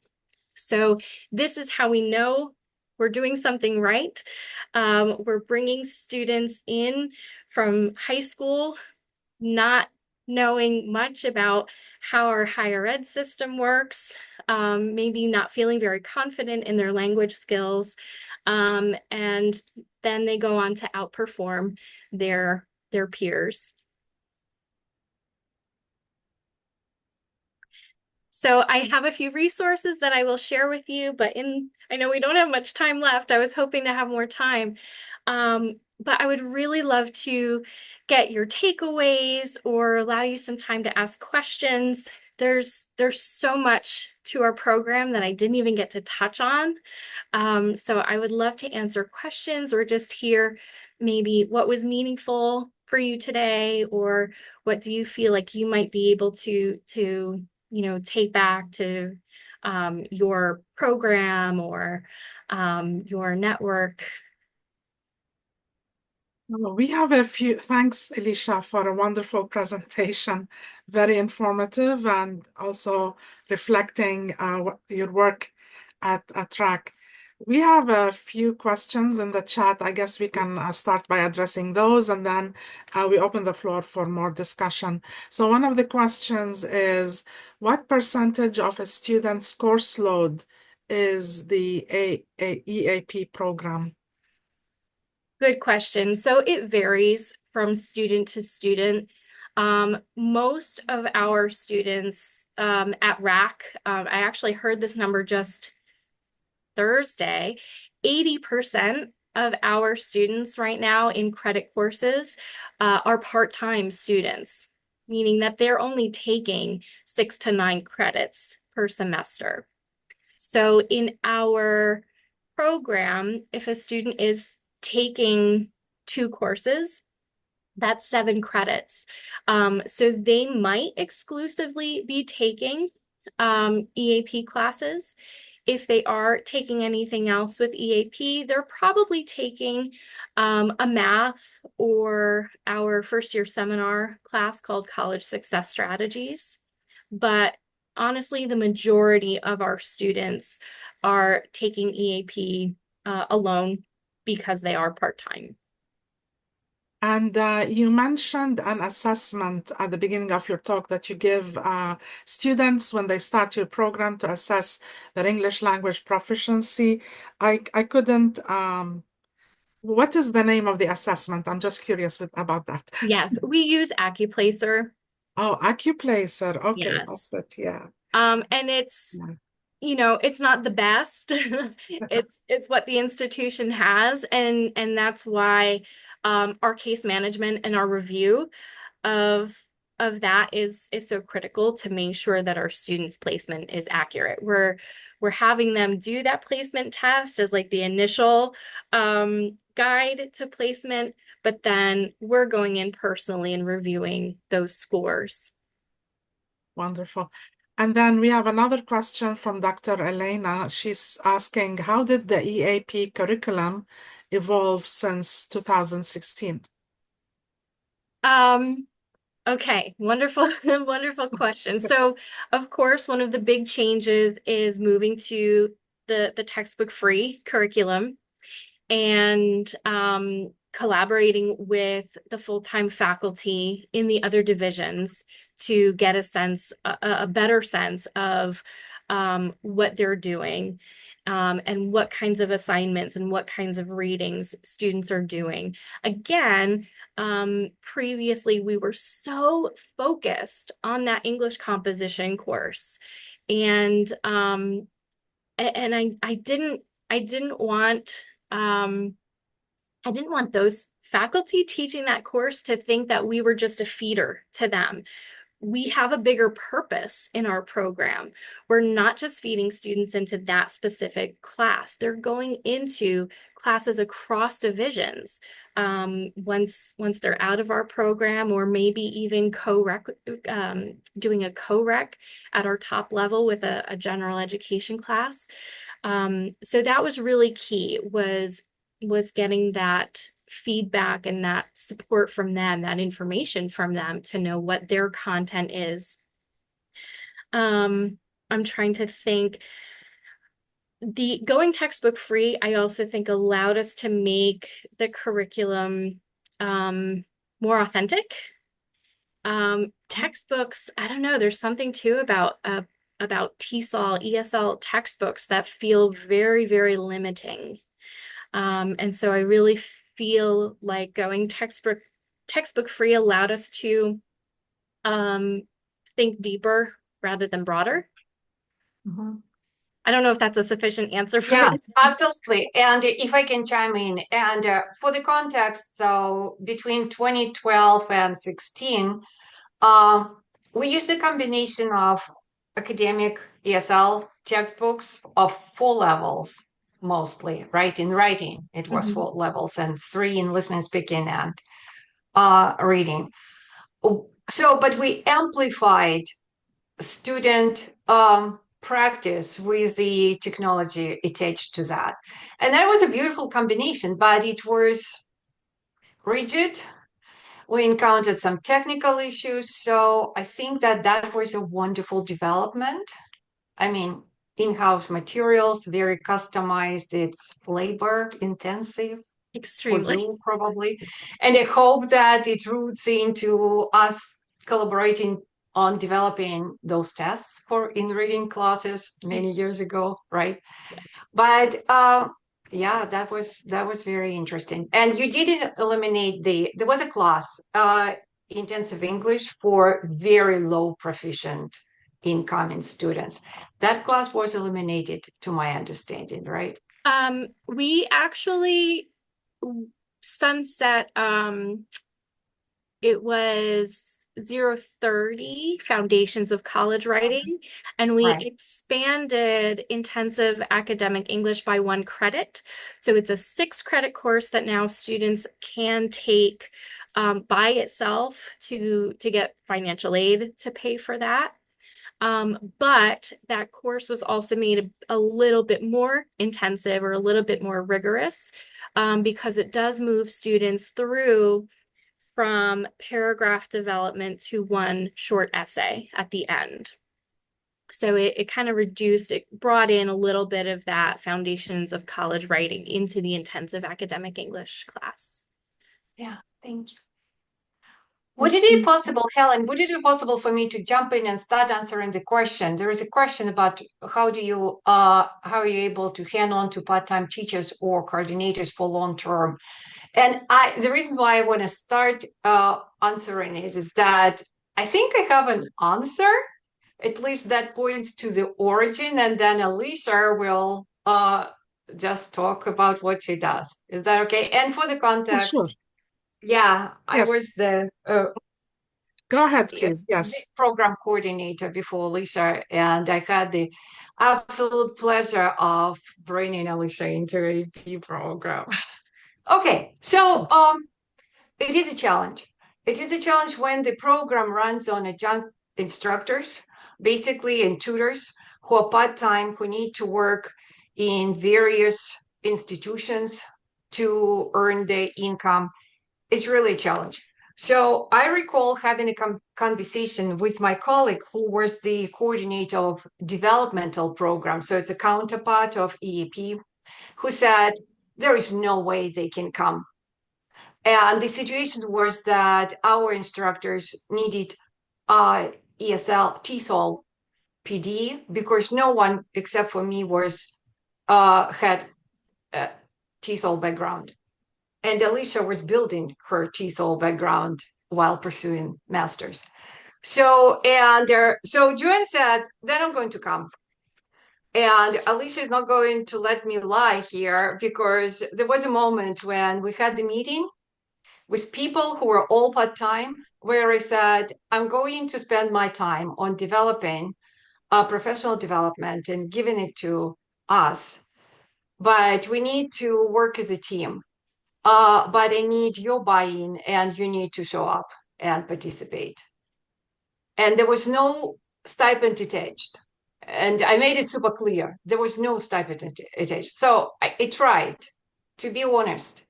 So this is how we know we're doing something right. We're bringing students in from high school, not knowing much about how our higher ed system works, maybe not feeling very confident in their language skills, and then they go on to outperform their peers. So I have a few resources that I will share with you, but I know we don't have much time left. I was hoping to have more time. But I would really love to get your takeaways or allow you some time to ask questions. There's so much to our program that I didn't even get to touch on. So I would love to answer questions or just hear maybe what was meaningful for you today, or what do you feel like you might be able to take back to your program or your network. We have a few, thanks, Eleisha, for a wonderful presentation, very informative and also reflecting your work at RAC. We have a few questions in the chat. I guess we can start by addressing those, and then we open the floor for more discussion. So one of the questions is, what percentage of a student's course load is the EAP program? Good question. So it varies from student to student. Most of our students at RAC, I actually heard this number just Thursday, 80% of our students right now in credit courses are part-time students, meaning that they're only taking 6 to 9 credits per semester. So in our program, if a student is taking 2 courses, that's 7 credits. So they might exclusively be taking EAP classes. If they are taking anything else with EAP, they're probably taking a math or our first year seminar class called College Success Strategies. But honestly, the majority of our students are taking EAP alone because they are part-time. And you mentioned an assessment at the beginning of your talk that you give students when they start your program to assess their English language proficiency. I couldn't, what is the name of the assessment? I'm just curious about that. Yes, we use Accuplacer. Oh, Accuplacer. Okay, Yes. that's it. Yeah. And it's, it's not the best. It's what the institution has, and that's why our case management and our review of that is so critical to make sure that our students' placement is accurate. We're having them do that placement test as like the initial guide to placement, but then we're going in personally and reviewing those scores. Wonderful. And then we have another question from Dr. Elena. She's asking, how did the EAP curriculum evolve since 2016? Okay, wonderful, wonderful question. So, of course, one of the big changes is moving to the textbook free curriculum and collaborating with the full-time faculty in the other divisions to get a better sense of what they're doing and what kinds of assignments and what kinds of readings students are doing. Again, previously we were so focused on that English composition course, and I didn't want I didn't want those faculty teaching that course to think that we were just a feeder to them. We have a bigger purpose in our program. We're not just feeding students into that specific class. They're going into classes across divisions once they're out of our program, or maybe even doing a co-rec at our top level with a general education class. So that was really key, was getting that feedback and that support from them, that information from them to know what their content is. I'm trying to think. The going textbook free, I also think, allowed us to make the curriculum more authentic. Textbooks, I don't know, there's something too about TESOL, ESL textbooks that feel very, very limiting. And so I really feel like going textbook free allowed us to think deeper rather than broader. Mm-hmm. I don't know if that's a sufficient answer for Yeah, you. absolutely. And if I can chime in, and for the context, so between 2012 and 16, we used a combination of academic ESL textbooks of 4 levels, mostly, right? In writing, it was 4 levels, and 3 in listening, speaking, and reading. So, but we amplified student practice with the technology attached to that. And that was a beautiful combination, but it was rigid. We encountered some technical issues. So I think that was a wonderful development. I mean, in-house materials, very customized, it's labor intensive. Extremely. For you, probably. And I hope that it roots into us collaborating on developing those tests for in-reading classes many years ago, right? But yeah, that was very interesting. And you didn't eliminate there was a class, intensive English for very low proficient incoming students. That class was eliminated, to my understanding, right? We actually sunset, it was 030 Foundations of College Writing, and we expanded intensive academic English by 1 credit. So it's a 6-credit course that now students can take by itself to get financial aid to pay for that. But that course was also made a little bit more intensive, or a little bit more rigorous, because it does move students through from paragraph development to 1 short essay at the end. So it kind of brought in a little bit of that Foundations of College Writing into the intensive academic English class. Yeah, thank you. Would it be possible, Helen, would it be possible for me to jump in and start answering the question? There is a question about how are you able to hand on to part-time teachers or coordinators for long-term? And the reason why I want to start answering is that I think I have an answer, at least that points to the origin, and then Eleisha will just talk about what she does. Is that okay? And for the context, sure. yeah, I Yes. was the Go ahead, please. Yes. program coordinator before Eleisha, and I had the absolute pleasure of bringing Eleisha into AP program. Okay, so it is a challenge. It is a challenge when the program runs on adjunct instructors, basically, and tutors who are part-time, who need to work in various institutions to earn their income. It's really a challenge. So I recall having a conversation with my colleague who was the coordinator of developmental program. So it's a counterpart of EAP, who said, there is no way they can come. And the situation was that our instructors needed ESL, TESOL, PD, because no one except for me had a TESOL background. And Eleisha was building her TESOL background while pursuing masters. So Joanne said, they're not going to come. And Eleisha is not going to let me lie here, because there was a moment when we had the meeting with people who were all part-time, where I said, I'm going to spend my time on developing professional development and giving it to us, but we need to work as a team. But I need your buy-in, and you need to show up and participate. And there was no stipend attached. And I made it super clear. There was no stipend attached. So I tried to be honest.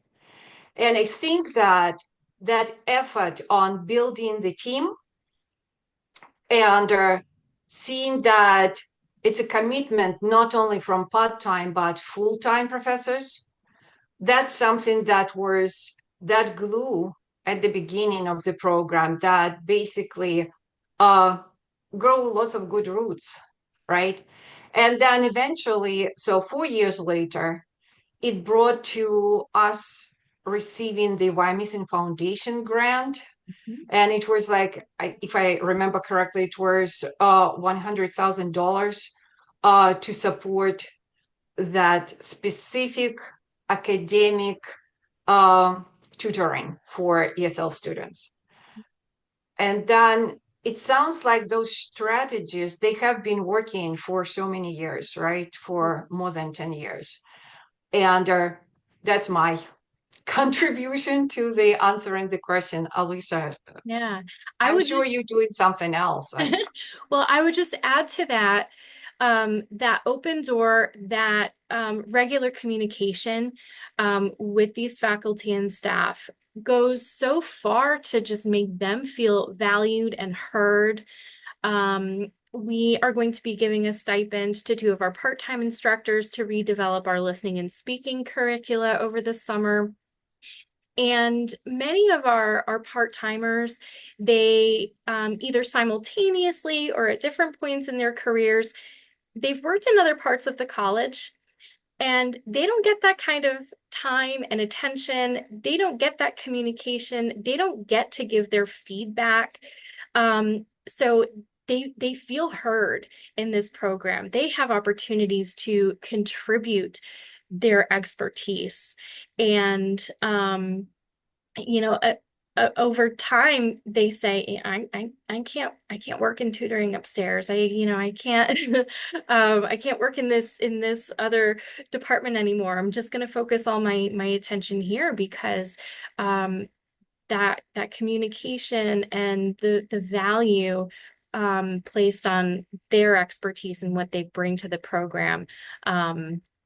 And I think that that effort on building the team and seeing that it's a commitment not only from part-time but full-time professors, that's something that was that glue at the beginning of the program that basically grow lots of good roots, right? And then eventually, so 4 years later, it brought to us receiving the Wyoming Foundation grant. And it was like, if I remember correctly, it was $100,000 to support that specific academic tutoring for ESL students. And then it sounds like those strategies, they have been working for so many years, right? For more than 10 years. And that's my contribution to the answering the question. Eleisha, Yeah, I'm sure you're doing something else. well, I would just add to that, that open door, that regular communication with these faculty and staff goes so far to just make them feel valued and heard. We are going to be giving a stipend to 2 of our part-time instructors to redevelop our listening and speaking curricula over the summer. And many of our part-timers, they either simultaneously or at different points in their careers, they've worked in other parts of the college, and they don't get that kind of time and attention. They don't get that communication. They don't get to give their feedback. So they feel heard in this program. They have opportunities to contribute their expertise. And over time they say, I can't work in tutoring upstairs. I can't I can't work in this other department anymore. I'm just going to focus all my attention here, because that communication and the value placed on their expertise and what they bring to the program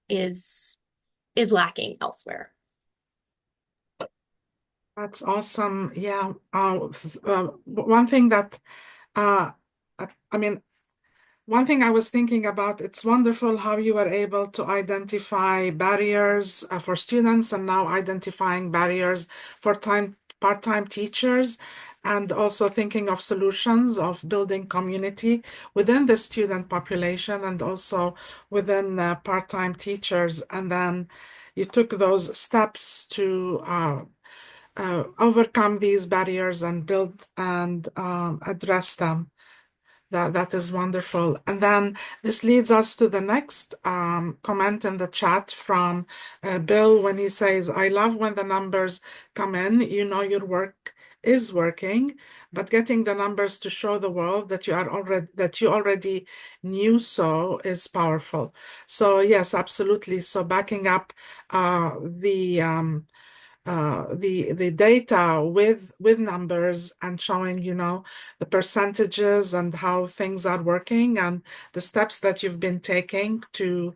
is lacking elsewhere. That's awesome. Yeah. One thing that, I mean, one thing I was thinking about, it's wonderful how you were able to identify barriers for students, and now identifying barriers for part-time teachers, and also thinking of solutions of building community within the student population and also within part-time teachers. And then you took those steps to overcome these barriers and build and address them. That is wonderful. And then this leads us to the next comment in the chat from Bill, when he says, I love when the numbers come in, you know your work is working, but getting the numbers to show the world that you already knew so is powerful. So yes, absolutely. So backing up the data with numbers and showing, the percentages and how things are working and the steps that you've been taking to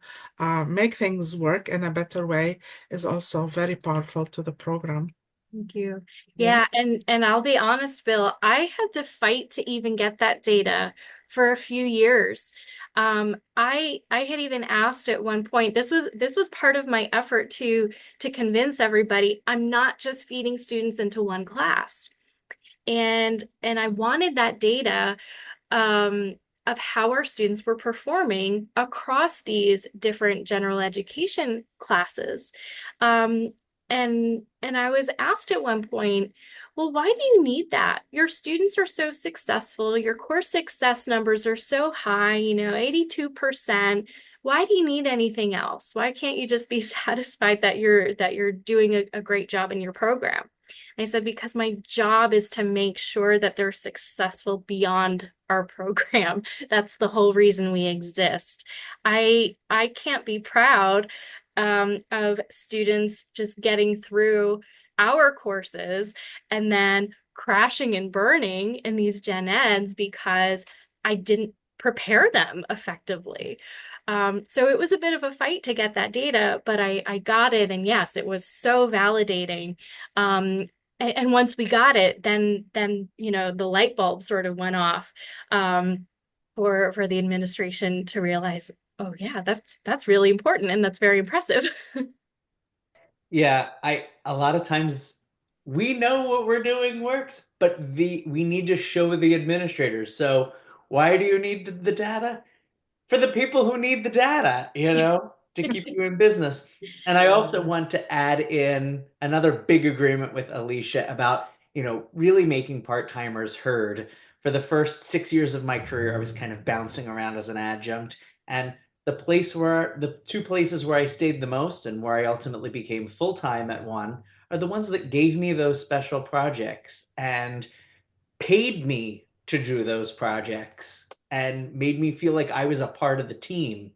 make things work in a better way is also very powerful to the program. Thank you. Yeah, and I'll be honest, Bill, I had to fight to even get that data for a few years. I had even asked at one point, this was part of my effort to convince everybody I'm not just feeding students into one class. And I wanted that data of how our students were performing across these different general education classes. And I was asked at one point, well, why do you need that? Your students are so successful. Your course success numbers are so high, 82%. why do you need anything else? Why can't you just be satisfied that you're doing a great job in your program? And I said, because my job is to make sure that they're successful beyond our program. That's the whole reason we exist. I can't be proud of students just getting through our courses and then crashing and burning in these gen eds because I didn't prepare them effectively. So it was a bit of a fight to get that data, but I got it. And yes, it was so validating. And once we got it, then the light bulb sort of went off for the administration to realize, oh yeah, that's really important and that's very impressive. Yeah, a lot of times we know what we're doing works, but we need to show the administrators. So why do you need the data? For the people who need the data, to keep you in business. And I also want to add in another big agreement with Eleisha about, really making part-timers heard. For the first 6 years of my career, I was kind of bouncing around as an adjunct. And the two places where I stayed the most and where I ultimately became full-time at one are the ones that gave me those special projects and paid me to do those projects and made me feel like I was a part of the team.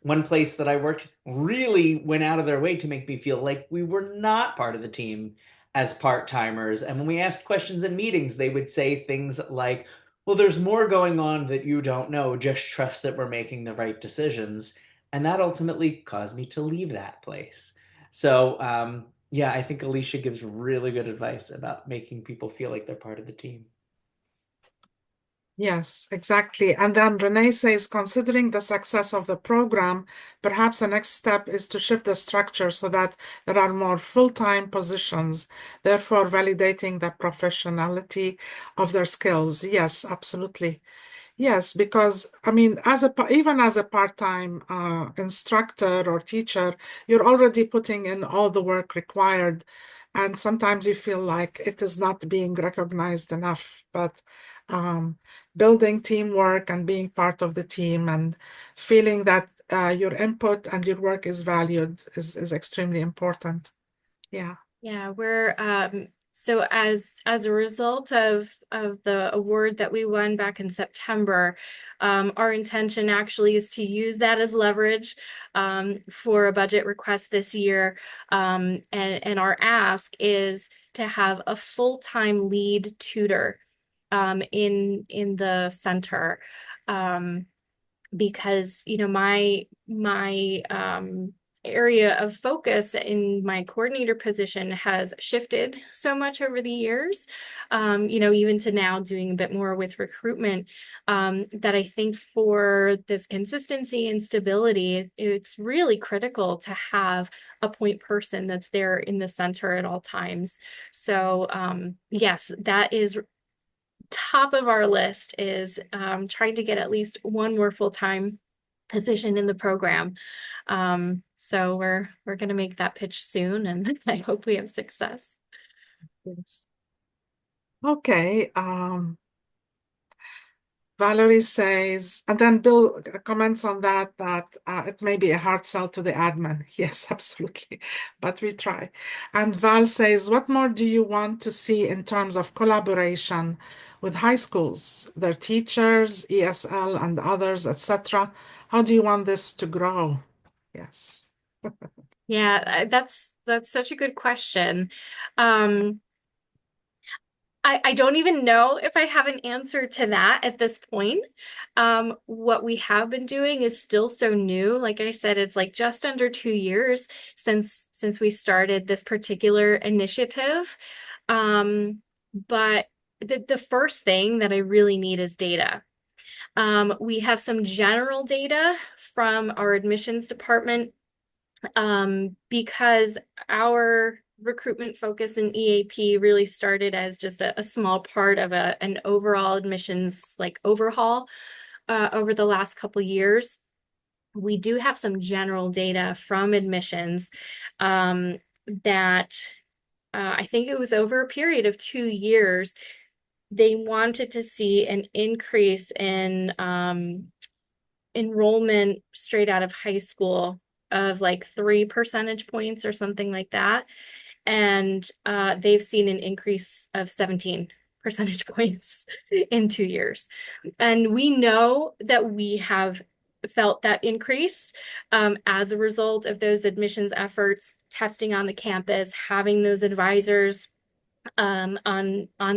One place that I worked really went out of their way to make me feel like we were not part of the team as part-timers. And when we asked questions in meetings, they would say things like, well, there's more going on that you don't know. Just trust that we're making the right decisions. And that ultimately caused me to leave that place. So, yeah, I think Eleisha gives really good advice about making people feel like they're part of the team. Yes, exactly. And then Renee says, considering the success of the program, perhaps the next step is to shift the structure so that there are more full-time positions, therefore validating the professionality of their skills. Yes, absolutely. Yes, because I mean, even as a part-time instructor or teacher, you're already putting in all the work required, and sometimes you feel like it is not being recognized enough. But um, building teamwork and being part of the team and feeling that your input and your work is valued is extremely important. Yeah. Yeah, we're so as a result of the award that we won back in September, our intention actually is to use that as leverage for a budget request this year. And our ask is to have a full-time lead tutor in the center. Because my area of focus in my coordinator position has shifted so much over the years, even to now doing a bit more with recruitment, that I think for this consistency and stability, it's really critical to have a point person that's there in the center at all times. So yes, that is top of our list is trying to get at least one more full-time position in the program. So we're going to make that pitch soon, and I hope we have success. Yes. Okay. Valerie says, and then Bill comments on that it may be a hard sell to the admin. Yes, absolutely, but we try. And Val says, what more do you want to see in terms of collaboration with high schools, their teachers, ESL, and others, etc.? How do you want this to grow? Yes. Yeah, that's such a good question. I don't even know if I have an answer to that at this point. What we have been doing is still so new. Like I said, it's like just under 2 years since we started this particular initiative. But the first thing that I really need is data. We have some general data from our admissions department because our recruitment focus in EAP really started as just a small part of an overall admissions overhaul over the last couple years. We do have some general data from admissions that I think it was over a period of 2 years. They wanted to see an increase in enrollment straight out of high school of like 3 percentage points or something like that. And they've seen an increase of 17 percentage points in 2 years. And we know that we have felt that increase as a result of those admissions efforts, testing on the campus, having those advisors on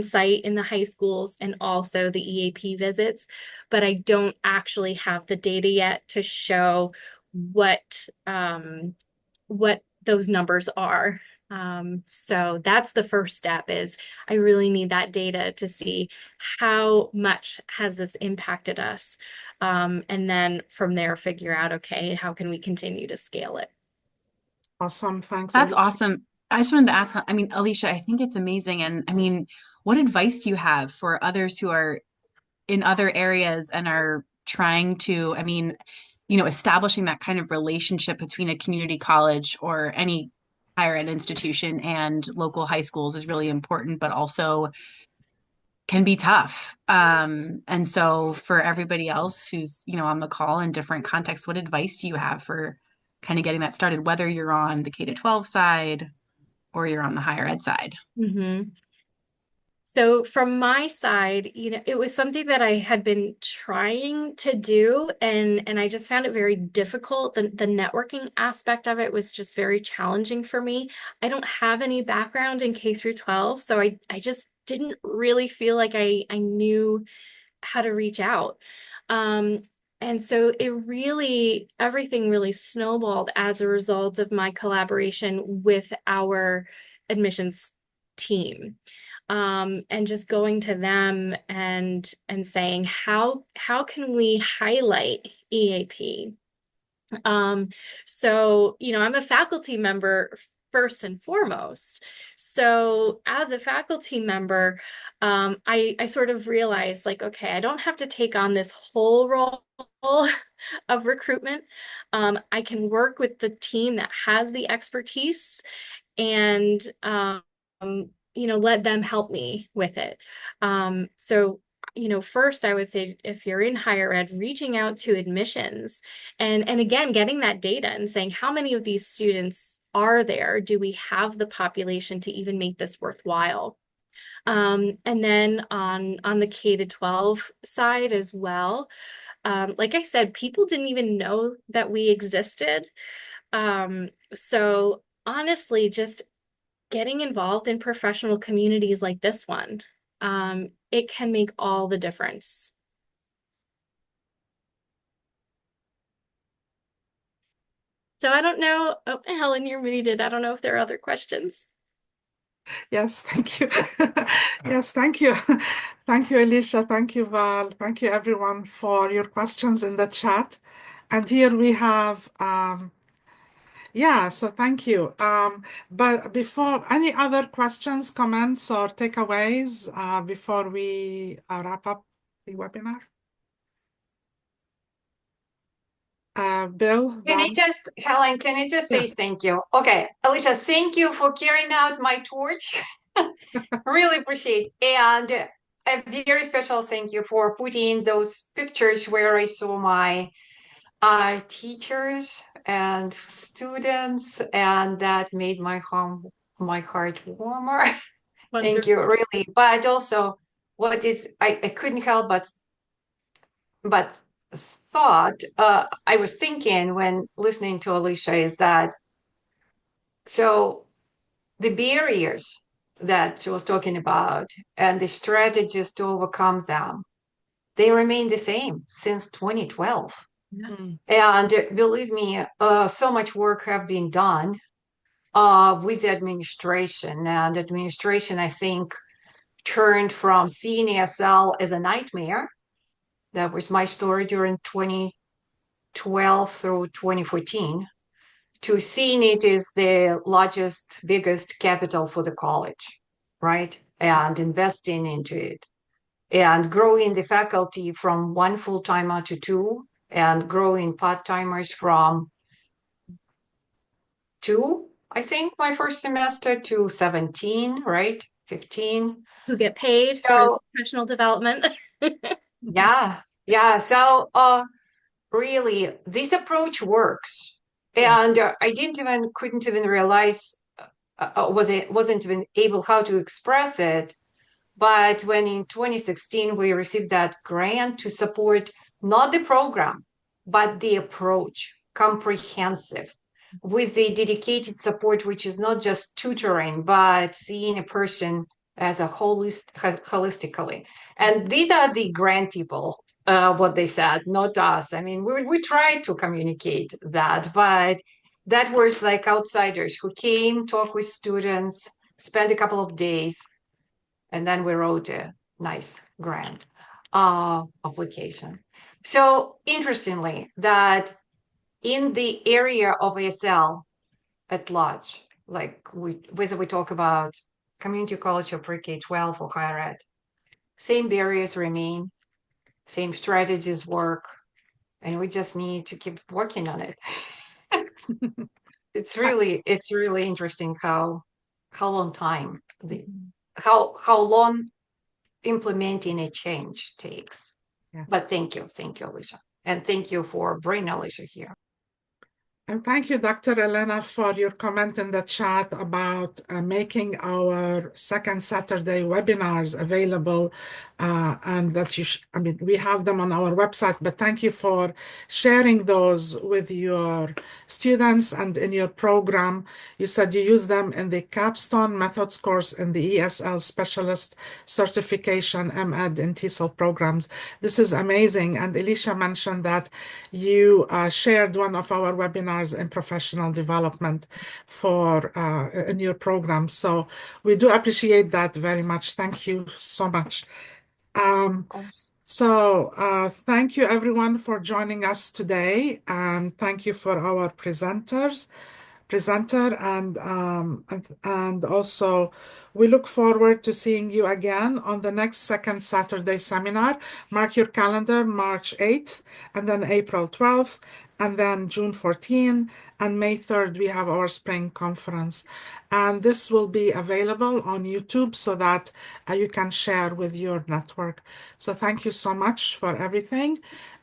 site in the high schools, and also the EAP visits. But I don't actually have the data yet to show what those numbers are. So that's the first step, is I really need that data to see how much has this impacted us. And then from there, figure out, okay, how can we continue to scale it? Awesome. Thanks, That's Alicia. awesome. I just wanted to ask, I mean, Alicia, I think it's amazing. And I mean, what advice do you have for others who are in other areas and are trying to, I mean, establishing that kind of relationship between a community college or any higher ed institution and local high schools is really important, but also can be tough. And so for everybody else who's, on the call in different contexts, what advice do you have for kind of getting that started, whether you're on the K-12 side or you're on the higher ed side? Mm-hmm. So from my side, it was something that I had been trying to do, and I just found it very difficult. The networking aspect of it was just very challenging for me. I don't have any background in K through 12, so I just didn't really feel like I knew how to reach out. And so everything really snowballed as a result of my collaboration with our admissions team. And just going to them and saying, how can we highlight EAP? So, I'm a faculty member first and foremost. So as a faculty member, I sort of realized, like, okay, I don't have to take on this whole role of recruitment. I can work with the team that has the expertise and let them help me with it. So first I would say, if you're in higher ed, reaching out to admissions and again, getting that data and saying, how many of these students are there? Do we have the population to even make this worthwhile? And then on the K-12 side as well, like I said, people didn't even know that we existed. So honestly, just getting involved in professional communities like this one, it can make all the difference. So I don't know. Oh, Helen, you're muted. I don't know if there are other questions. Yes, thank you. Yes, thank you. Thank you, Alicia. Thank you, Val. Thank you, everyone, for your questions in the chat. And here we have, so thank you. But before, any other questions, comments, or takeaways before we wrap up the webinar? Bill, Val? Helen, can I just say Yes. thank you? Okay, Alicia, thank you for carrying out my torch. Really appreciate. And a very special thank you for putting those pictures where I saw my teachers and students, and that made my heart warmer. Thank you, really. But also, I couldn't help but thought I was thinking when listening to Alicia is that so the barriers that she was talking about and the strategies to overcome them, they remain the same since 2012. Mm. And believe me, so much work have been done with the administration. And administration, I think, turned from seeing ESL as a nightmare. That was my story during 2012 through 2014, to seeing it as the largest, biggest capital for the college, right? And investing into it and growing the faculty from one full-timer to two, and growing part-timers from two, I think, my first semester to 17, right? 15. Who get paid for So professional development. yeah. So really, this approach works. And I couldn't even realize, wasn't even able how to express it. But when in 2016, we received that grant to support not the program, but the approach, comprehensive, with the dedicated support, which is not just tutoring, but seeing a person as a holistically. And these are the grant people, what they said, not us. I mean, we tried to communicate that, but that was like outsiders who came, talk with students, spend a couple of days, and then we wrote a nice grant application. So interestingly, that in the area of ASL at large, like whether we talk about community college or pre-K-12 or higher ed, same barriers remain, same strategies work, and we just need to keep working on it. It's really interesting how long time how long implementing a change takes. Yeah. But thank you, Eleisha. And thank you for bringing Eleisha here. And thank you, Dr. Elena, for your comment in the chat about making our second Saturday webinars available, and that I mean, we have them on our website, but thank you for sharing those with your students and in your program. You said you use them in the capstone methods course in the ESL specialist certification MEd in TESOL programs. This is amazing. And Eleisha mentioned that you shared one of our webinars in professional development for in your program. So we do appreciate that very much. Thank you so much. Thank you everyone for joining us today, and thank you for our presenter, and also we look forward to seeing you again on the next second Saturday seminar. Mark your calendar, March 8th, and then April 12th, and then June 14th, and May 3rd, we have our spring conference. And this will be available on YouTube so that you can share with your network. So thank you so much for everything.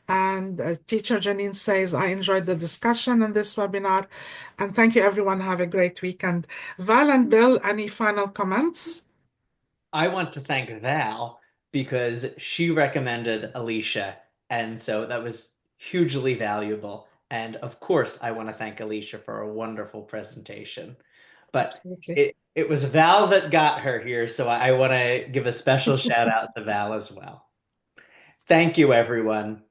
And Teacher Janine says, I enjoyed the discussion in this webinar. And thank you, everyone. Have a great weekend. Val and Bill, any final comments? I want to thank Val because she recommended Eleisha, and so that was hugely valuable. And of course, I want to thank Eleisha for a wonderful presentation. But it was Val that got her here, so I want to give a special shout out to Val as well. Thank you, everyone.